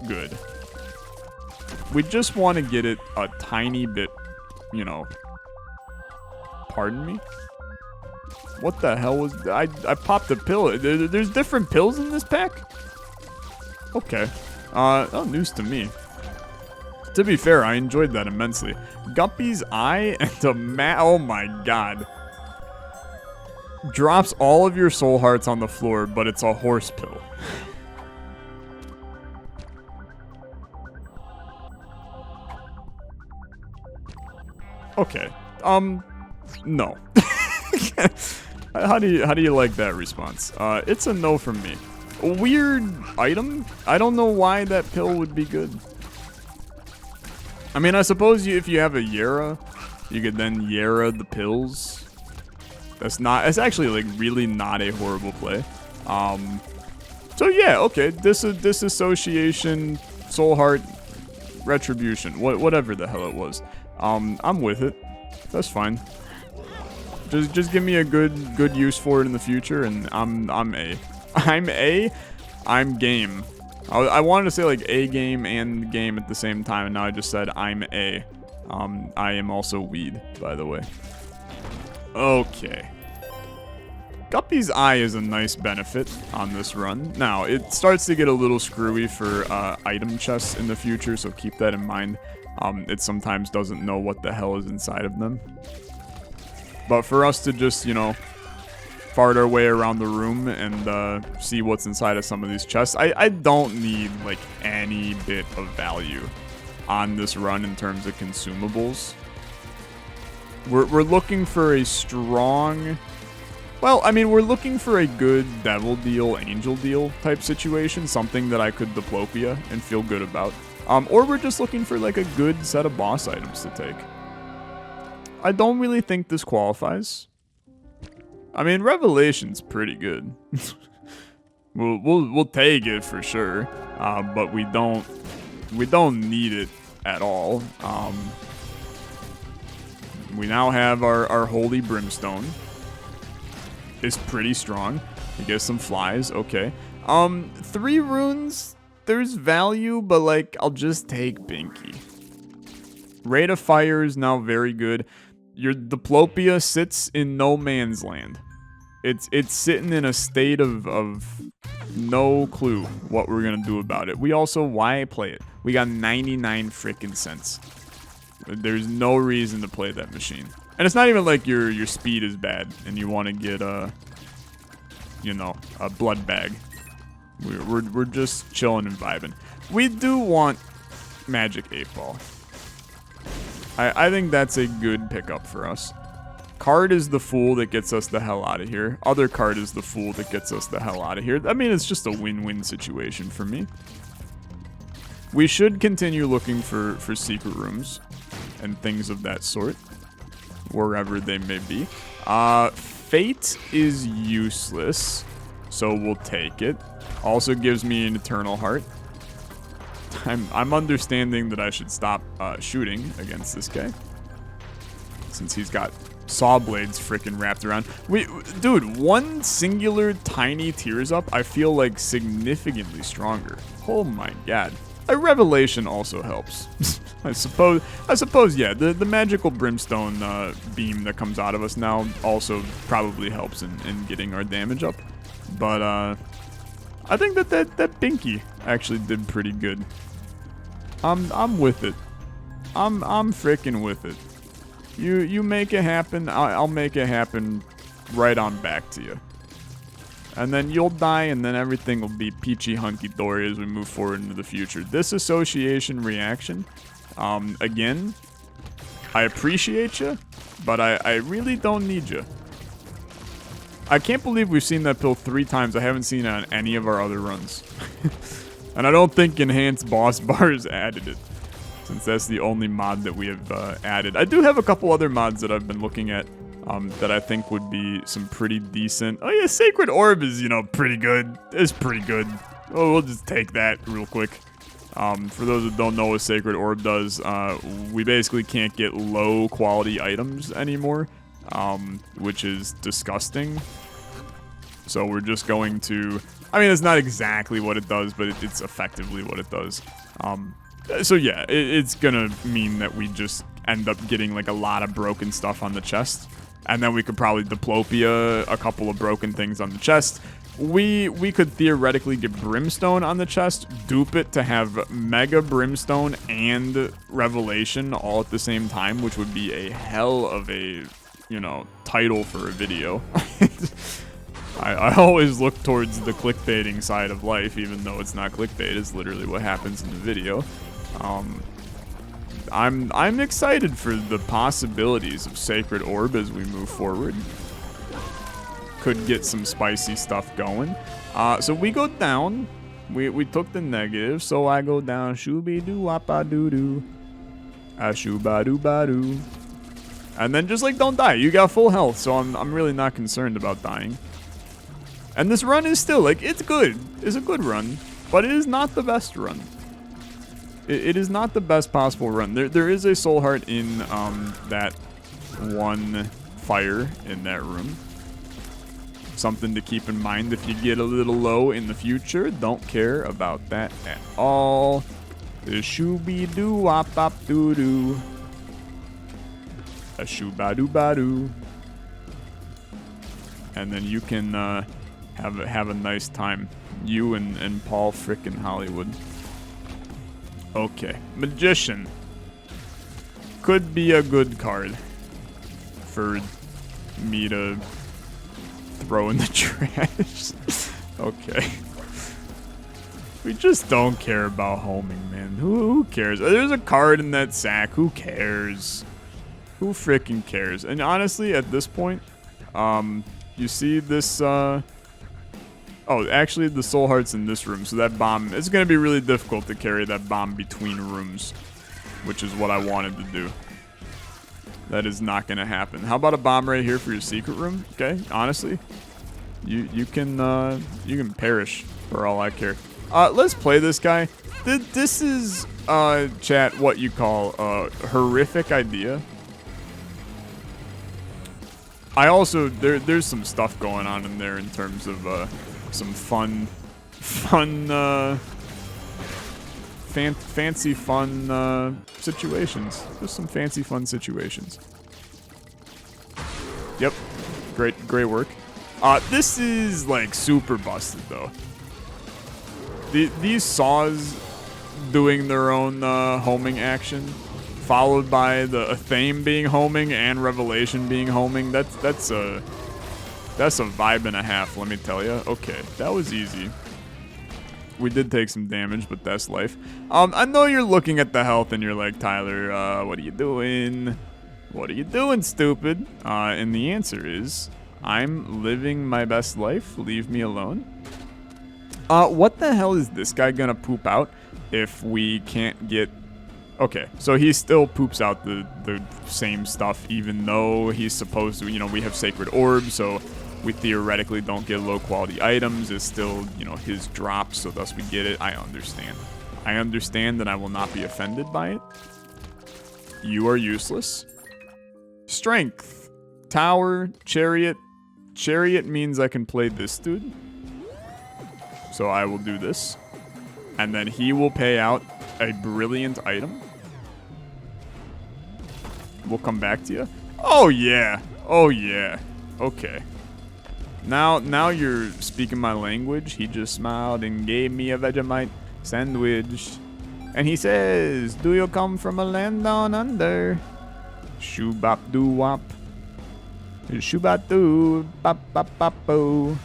good. We just want to get it a tiny bit, you know. Pardon me? What the hell was... I popped a pill. There's different pills in this pack? Okay. Oh, news to me. To be fair, I enjoyed that immensely. Guppy's Eye and a oh my god. Drops all of your soul hearts on the floor, but it's a horse pill. Okay. No. How do you like that response? It's a no from me. A weird item? I don't know why that pill would be good. I mean, I suppose if you have a Yara, you could then Yara the pills. It's actually, like, really not a horrible play. So yeah, okay, disassociation, soul heart, retribution, whatever the hell it was. I'm with it. That's fine. Just give me a good use for it in the future, and I'm game. I wanted to say like a game and game at the same time, and now I just said I'm a. I am also weed, by the way. Okay. Guppy's Eye is a nice benefit on this run. Now, it starts to get a little screwy for item chests in the future, so keep that in mind. It sometimes doesn't know what the hell is inside of them. But for us to just, you know, fart our way around the room and see what's inside of some of these chests, I don't need, like, any bit of value on this run in terms of consumables. We're looking for a strong... Well, I mean, we're looking for a good devil deal, angel deal type situation, something that I could diplopia and feel good about. Or we're just looking for like a good set of boss items to take. I don't really think this qualifies. I mean, Revelation's pretty good. we'll take it for sure, but we don't need it at all. We now have our Holy Brimstone. is pretty strong. You get some flies, okay. 3 runes, there's value, but like, I'll just take Binky. Rate of Fire is now very good. Your Diplopia sits in no man's land. It's sitting in a state of no clue what we're gonna do about it. We also, why play it? We got 99 freaking cents. There's no reason to play that machine. And it's not even like your speed is bad and you want to get a blood bag. We're just chilling and vibing. We do want Magic 8-Ball. I think that's a good pickup for us. Card is the fool that gets us the hell out of here. Other card is the fool that gets us the hell out of here. I mean, it's just a win-win situation for me. We should continue looking for secret rooms and things of that sort, wherever they may be. Fate is useless, so we'll take it. Also gives me an Eternal Heart. I'm understanding that I should stop shooting against this guy, since he's got saw blades freaking wrapped around. Dude, one singular tiny tears up, I feel like significantly stronger. Oh my god. A revelation also helps. I suppose, yeah, the magical brimstone beam that comes out of us now also probably helps in getting our damage up. But I think that Binky actually did pretty good. I'm with it. I'm freaking with it. You make it happen, I'll make it happen right on back to you. And then you'll die, and then everything will be peachy hunky-dory as we move forward into the future. This association reaction, again, I appreciate you, but I really don't need you. I can't believe we've seen that pill 3 times. I haven't seen it on any of our other runs. And I don't think Enhanced Boss Bars added it, since that's the only mod that we have added. I do have a couple other mods that I've been looking at that I think would be some pretty decent. Oh yeah, Sacred Orb is, pretty good. It's pretty good. Oh, we'll just take that real quick. For those that don't know what Sacred Orb does, we basically can't get low quality items anymore, which is disgusting. So we're just going to, I mean, it's not exactly what it does, but it's effectively what it does. So yeah, it's gonna mean that we just end up getting like a lot of broken stuff on the chest. And then we could probably Diplopia a couple of broken things on the chest. We could theoretically get Brimstone on the chest, dupe it to have Mega Brimstone and Revelation all at the same time, which would be a hell of a, title for a video. I always look towards the clickbaiting side of life, even though it's not clickbait. It's literally what happens in the video. I'm excited for the possibilities of Sacred Orb as we move forward. Could get some spicy stuff going. So we go down. We took the negative, so I go down. Shooby-doo-wapa-doo-doo. Shooba-doo-ba-doo. And then just like don't die. You got full health, so I'm really not concerned about dying. And this run is still, like, it's good. It's a good run, but it is not the best run. It is not the best possible run. There is a soul heart in that one fire in that room. Something to keep in mind if you get a little low in the future. Don't care about that at all. The shooby-doo-wop-bop-doo-doo. A shoo-ba-doo-ba-doo. And then you can have a nice time. You and Paul frickin' Hollywood. Okay, Magician. Could be a good card for me to throw in the trash. Okay. We just don't care about homing, man. Who cares? There's a card in that sack. Who cares? Who freaking cares? And honestly, at this point, you see this, oh, actually, the soul heart's in this room, so that bomb, it's going to be really difficult to carry that bomb between rooms, which is what I wanted to do. That is not going to happen. How about a bomb right here for your secret room? Okay, honestly, you can perish for all I care. Let's play this guy. This is, chat, what you call a horrific idea. I also, there's some stuff going on in there in terms of some fancy fun situations. Just some fancy fun situations. Yep, great work. This is like super busted though. These SAWS doing their own homing action, followed by the Athame being homing and Revelation being homing. That's a vibe and a half, let me tell you. Okay, that was easy. We did take some damage, but that's life. I know you're looking at the health and you're like, Tyler, what are you doing? What are you doing, stupid? And the answer is, I'm living my best life. Leave me alone. What the hell is this guy gonna poop out if we can't get... Okay, so he still poops out the same stuff, even though he's supposed to, you know, we have Sacred Orbs, so we theoretically don't get low-quality items. It's still, you know, his drops, so thus we get it. I understand. I understand that I will not be offended by it. You are useless. Strength. Tower. Chariot. Chariot means I can play this dude. So I will do this. And then he will pay out a brilliant item. We'll come back to you. Oh, yeah. Oh, yeah. Okay. Now you're speaking my language. He just smiled and gave me a Vegemite sandwich. And he says, do you come from a land down under? Shoo-bop doo-wop. Shoo-bop doo bop bop bop boo.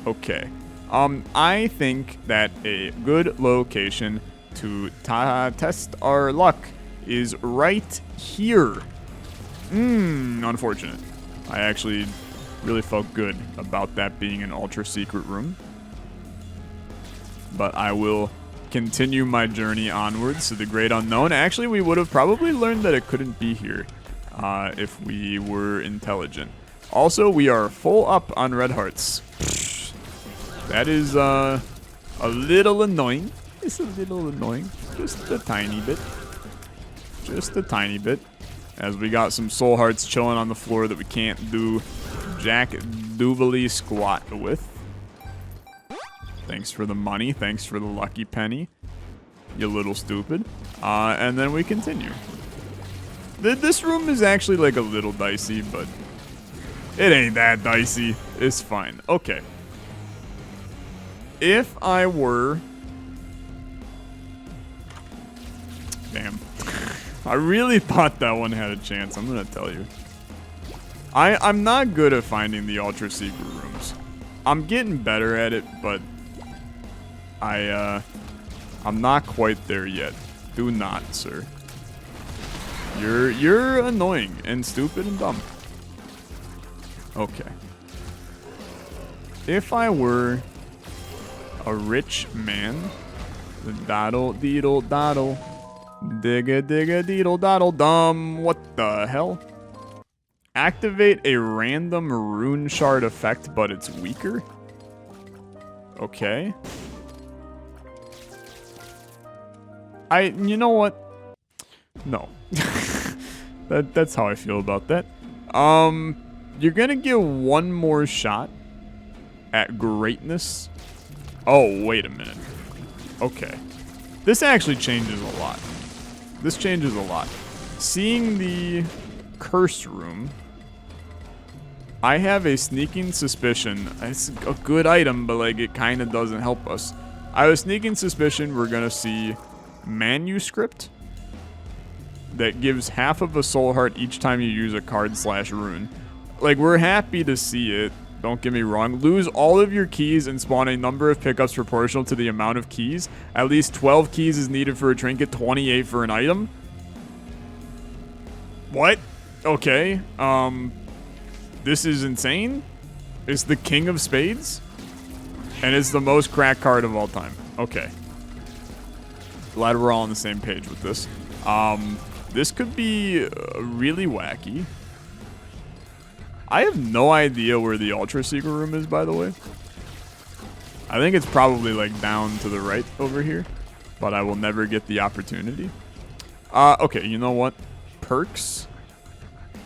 Okay. I think that a good location to test our luck is right here. Unfortunate. I actually really felt good about that being an ultra secret room. But I will continue my journey onwards to the great unknown. Actually, we would have probably learned that it couldn't be here if we were intelligent. Also, we are full up on red hearts. That is a little annoying. It's a little annoying. Just a tiny bit. Just a tiny bit. As we got some soul hearts chilling on the floor that we can't do jack doobly squat with. Thanks for the money. Thanks for the lucky penny. You little stupid. And then we continue. This room is actually like a little dicey, but it ain't that dicey. It's fine. Okay. If I were... Damn. I really thought that one had a chance, I'm gonna tell you. I'm not good at finding the ultra secret rooms. I'm getting better at it, but I'm not quite there yet. Do not, sir. You're annoying and stupid and dumb. Okay. If I were a rich man, the doddle deedle doddle, digga digga deedle doddle dum. What the hell? Activate a random rune shard effect, but it's weaker. Okay. You know what? No. That's how I feel about that. You're gonna get one more shot at greatness. Oh, wait a minute. Okay. This actually changes a lot. This changes a lot. Seeing the curse room, I have a sneaking suspicion. It's a good item, but like it kind of doesn't help us. I have a sneaking suspicion we're gonna see manuscript that gives half of a soul heart each time you use a card/rune. Like, we're happy to see it. Don't get me wrong. Lose all of your keys and spawn a number of pickups proportional to the amount of keys. At least 12 keys is needed for a trinket, 28 for an item. What? Okay. This is insane. It's the King of Spades. And it's the most cracked card of all time. Okay. Glad we're all on the same page with this. This could be really wacky. I have no idea where the Ultra Secret Room is, by the way. I think it's probably like down to the right over here, but I will never get the opportunity. Okay, you know what? Perks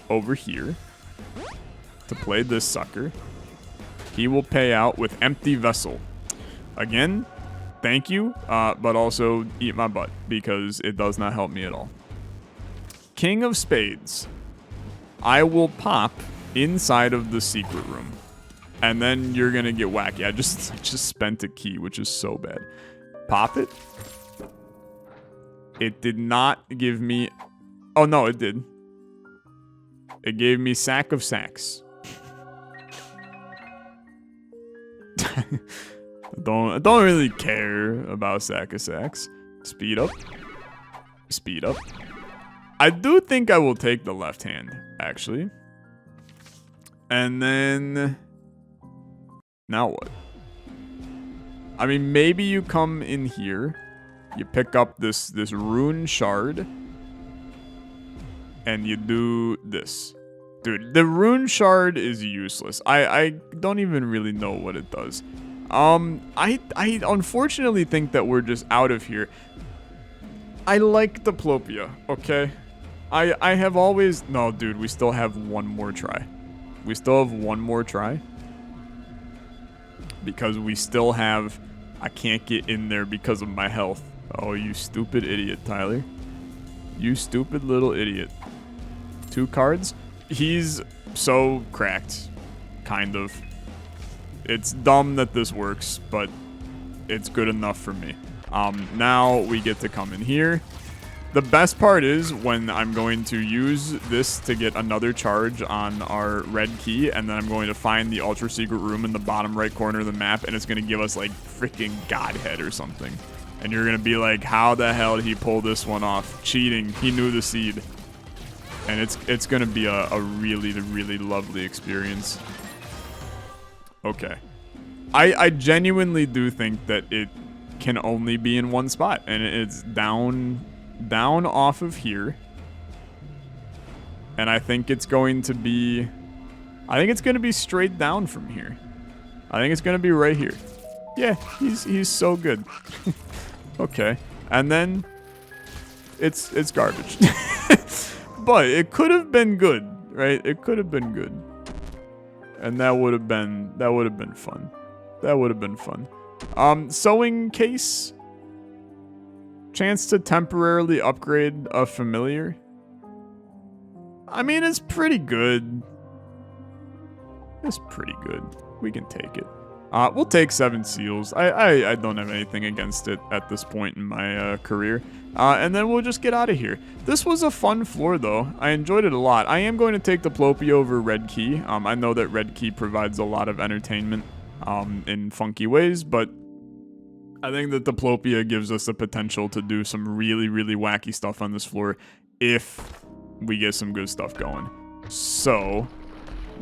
over here. to play this sucker. He will pay out with Empty Vessel. Again, thank you, but also eat my butt because it does not help me at all. King of Spades. I will pop inside of the secret room. And then you're going to get wacky. I just spent a key, which is so bad. Pop it. It did not give me... Oh, no, it did. It gave me Sack of Sacks. I don't really care about Sack of Sacks. Speed up. Speed up. I do think I will take the left hand, actually. And then... Now what? I mean, maybe you come in here. You pick up this rune shard. And you do this. Dude, the rune shard is useless. I don't even really know what it does. I unfortunately think that we're just out of here. I like Diplopia, okay? I have always... No, dude, we still have one more try. We still have one more try. Because we still have... I can't get in there because of my health. Oh, you stupid idiot, Tyler. You stupid little idiot. 2 cards? He's so cracked. Kind of. It's dumb that this works, but it's good enough for me. Now we get to come in here. The best part is when I'm going to use this to get another charge on our red key, and then I'm going to find the ultra secret room in the bottom right corner of the map, and it's going to give us like freaking Godhead or something. And you're going to be like, how the hell did he pull this one off? Cheating. He knew the seed. And it's going to be a really, really lovely experience. Okay. I genuinely do think that it can only be in one spot, and it's down off of here. And I think it's going to be... I think it's going to be straight down from here. I think it's going to be right here. Yeah, he's so good. Okay. And then it's garbage. But it could have been good, right? It could have been good. And that would have been fun. That would have been fun. Sewing case. Chance to temporarily upgrade a familiar. I mean, it's pretty good. It's pretty good. We can take it. We'll take 7 seals. I don't have anything against it at this point in my career. And then we'll just get out of here. This was a fun floor, though. I enjoyed it a lot. I am going to take Diplopia over Red Key. I know that Red Key provides a lot of entertainment in funky ways, but I think that Diplopia gives us the potential to do some really, really wacky stuff on this floor if we get some good stuff going. So,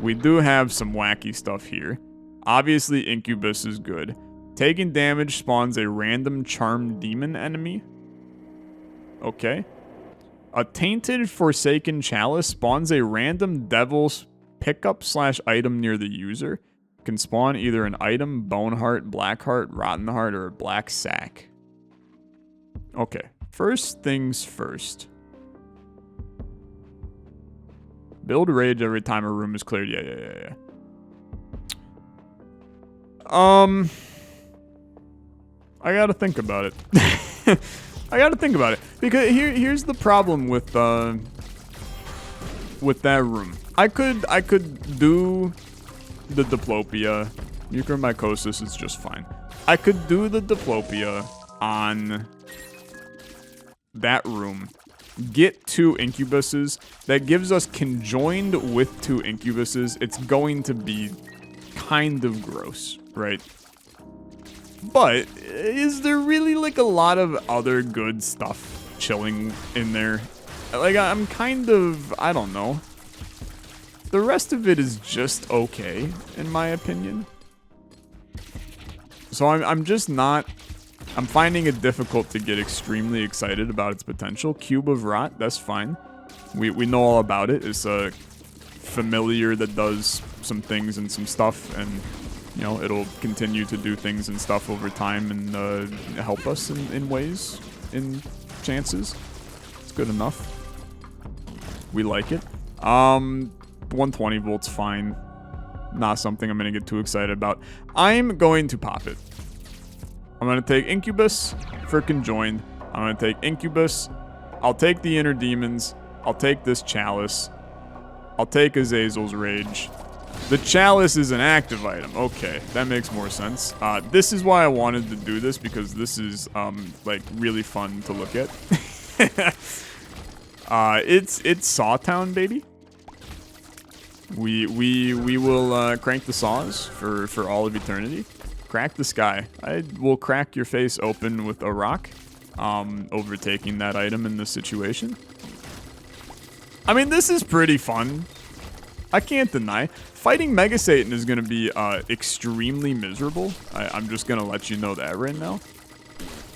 we do have some wacky stuff here. Obviously, Incubus is good. Taking damage spawns a random charmed demon enemy. Okay. A tainted Forsaken Chalice spawns a random devil's pickup/item near the user. Can spawn either an item, bone heart, black heart, rotten heart, or a black sack. Okay. First things first. Build rage every time a room is cleared. Yeah. I gotta think about it. I gotta think about it. Because here's the problem with that room. I could do the Diplopia. Mucormycosis is just fine. I could do the Diplopia on that room. Get 2 incubuses. That gives us conjoined with 2 incubuses. It's going to be kind of gross, right? But is there really like a lot of other good stuff chilling in there? Like, I'm kind of, I don't know. The rest of it is just okay, in my opinion. So I'm just not, I'm finding it difficult to get extremely excited about its potential. Cube of Rot, that's fine. We know all about it. It's a familiar that does some things and some stuff, and you know, it'll continue to do things and stuff over time and help us in ways, in chances. It's good enough. We like it. 120 volts, fine. Not something I'm going to get too excited about. I'm going to pop it. I'm going to take Incubus for Conjoined. I'm going to take Incubus. I'll take the Inner Demons. I'll take this Chalice. I'll take Azazel's Rage. The Chalice is an active item. Okay, that makes more sense. This is why I wanted to do this, because this is, like, really fun to look at. It's Sawtown, baby. We will crank the saws for all of eternity. Crack the sky. I will crack your face open with a rock, overtaking that item in this situation. I mean, this is pretty fun. I can't deny. Fighting Mega Satan is going to be extremely miserable. I'm just going to let you know that right now.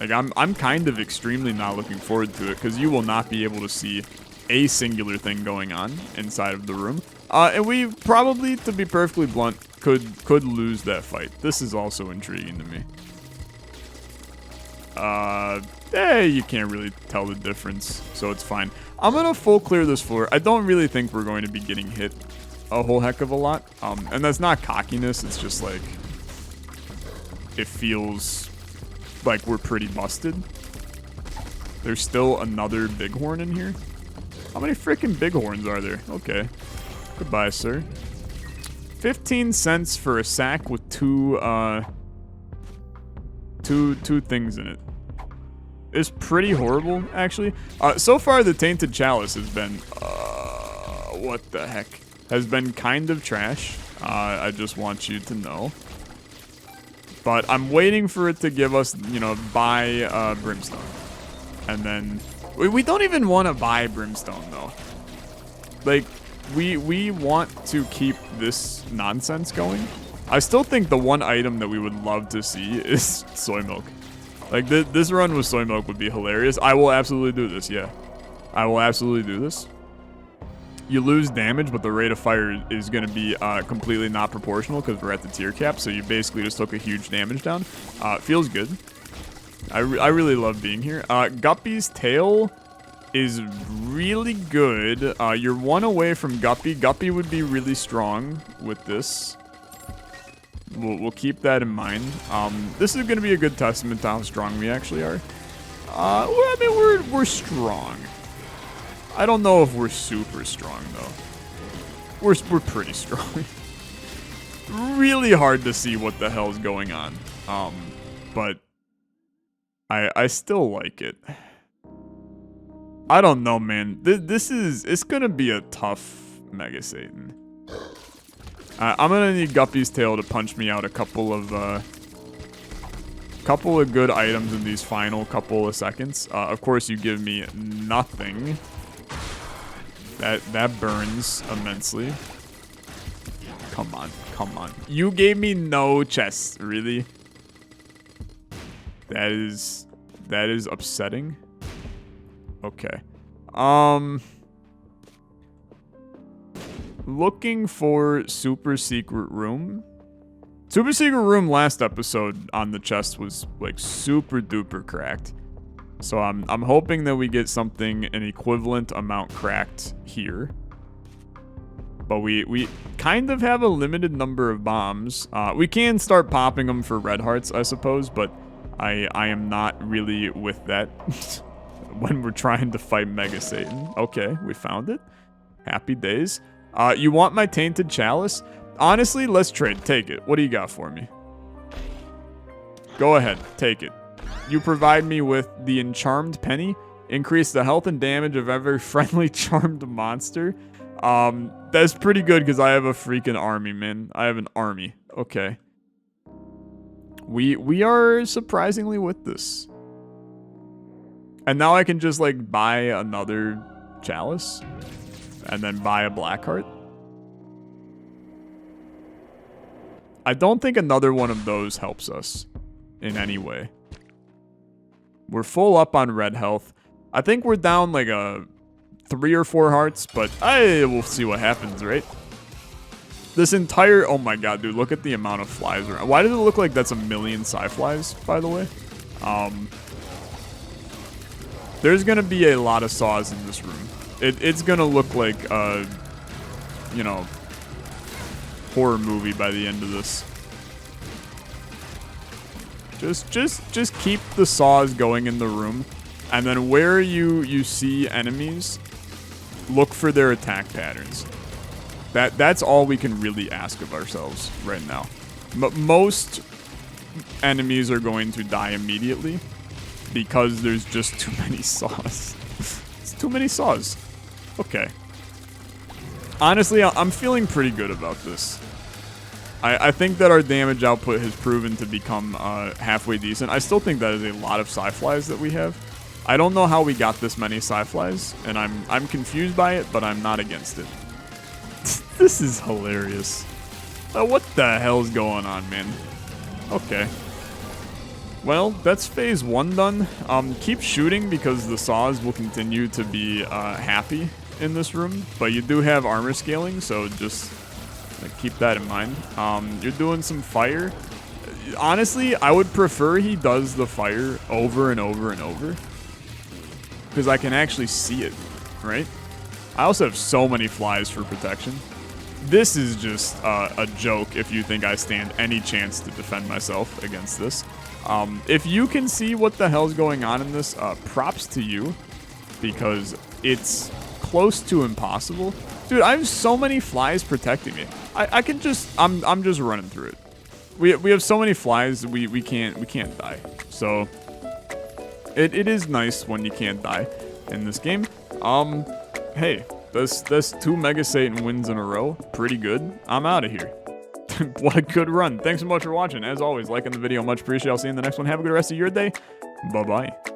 Like, I'm kind of extremely not looking forward to it, because you will not be able to see a singular thing going on inside of the room. And we probably, to be perfectly blunt, could lose that fight. This is also intriguing to me. You can't really tell the difference, so it's fine. I'm going to full clear this floor. I don't really think we're going to be getting hit a whole heck of a lot. And that's not cockiness, it's just like, it feels like we're pretty busted. There's still another bighorn in here. How many freaking bighorns are there? Okay. Goodbye, sir. 15 cents for a sack with two things in it. It's pretty horrible, actually. So far, the Tainted Chalice has been, what the heck? Has been kind of trash. I just want you to know. But I'm waiting for it to give us, you know, buy Brimstone. And then, we don't even want to buy Brimstone, though. Like, we want to keep this nonsense going. I still think the one item that we would love to see is soy milk. Like, this run with soy milk would be hilarious. I will absolutely do this, yeah. I will absolutely do this. You lose damage, but the rate of fire is going to be completely not proportional because we're at the tier cap, so you basically just took a huge damage down. Feels good. I really love being here. Guppy's tail is really good. You're one away from Guppy. Guppy would be really strong with this. We'll keep that in mind. This is going to be a good testament to how strong we actually are. Well, I mean, we're strong. I don't know if we're super strong, though. We're pretty strong. Really hard to see what the hell's going on. But I still like it. I don't know, man. It's gonna be a tough Mega Satan. I'm gonna need Guppy's tail to punch me out a couple of good items in these final couple of seconds. Of course, you give me nothing. That burns immensely. Come on, come on. You gave me no chest, really? That is upsetting. Okay. Looking for super secret room. Super secret room last episode on the chest was like super duper cracked. So I'm hoping that we get something an equivalent amount cracked here. But we kind of have a limited number of bombs. We can start popping them for red hearts, I suppose, but I am not really with that when we're trying to fight Mega Satan. Okay, we found it. Happy days. You want my Tainted Chalice? Honestly, let's trade. Take it. What do you got for me? Go ahead. Take it. You provide me with the Encharmed Penny. Increase the health and damage of every friendly charmed monster. That's pretty good because I have a freaking army, man. I have an army. Okay. We are surprisingly with this. And now I can just, like, buy another Chalice. And then buy a Blackheart. I don't think another one of those helps us in any way. We're full up on red health. I think we're down like a 3 or 4 hearts, but we'll see what happens, right? This entire... Oh my god, dude, look at the amount of flies around. Why does it look like that's 1,000,000 Psy-Flies, by the way? There's gonna be a lot of saws in this room. It's gonna look like, you know, horror movie by the end of this. Just keep the saws going in the room, and then where you see enemies, look for their attack patterns. That's all we can really ask of ourselves right now. Most enemies are going to die immediately because there's just too many saws. It's too many saws. Okay. Honestly, I'm feeling pretty good about this. I think that our damage output has proven to become halfway decent. I still think that is a lot of sci-flies that we have. I don't know how we got this many sci-flies, and I'm confused by it, but I'm not against it. This is hilarious. What the hell's going on, man? Okay. Well, that's phase 1 done. Keep shooting because the saws will continue to be happy in this room, but you do have armor scaling, so just keep that in mind. You're doing some fire. Honestly, I would prefer he does the fire over and over and over, because I can actually see it, right? I also have so many flies for protection. This is just a joke if you think I stand any chance to defend myself against this. If you can see what the hell's going on in this, props to you, because it's close to impossible. Dude, I have so many flies protecting me. I can just, I'm just running through it. We have so many flies, we can't die. So it is nice when you can't die in this game. Hey, that's 2 Mega Satan wins in a row. Pretty good. I'm out of here. What a good run. Thanks so much for watching. As always, liking the video, much appreciated. I'll see you in the next one. Have a good rest of your day. Bye-bye.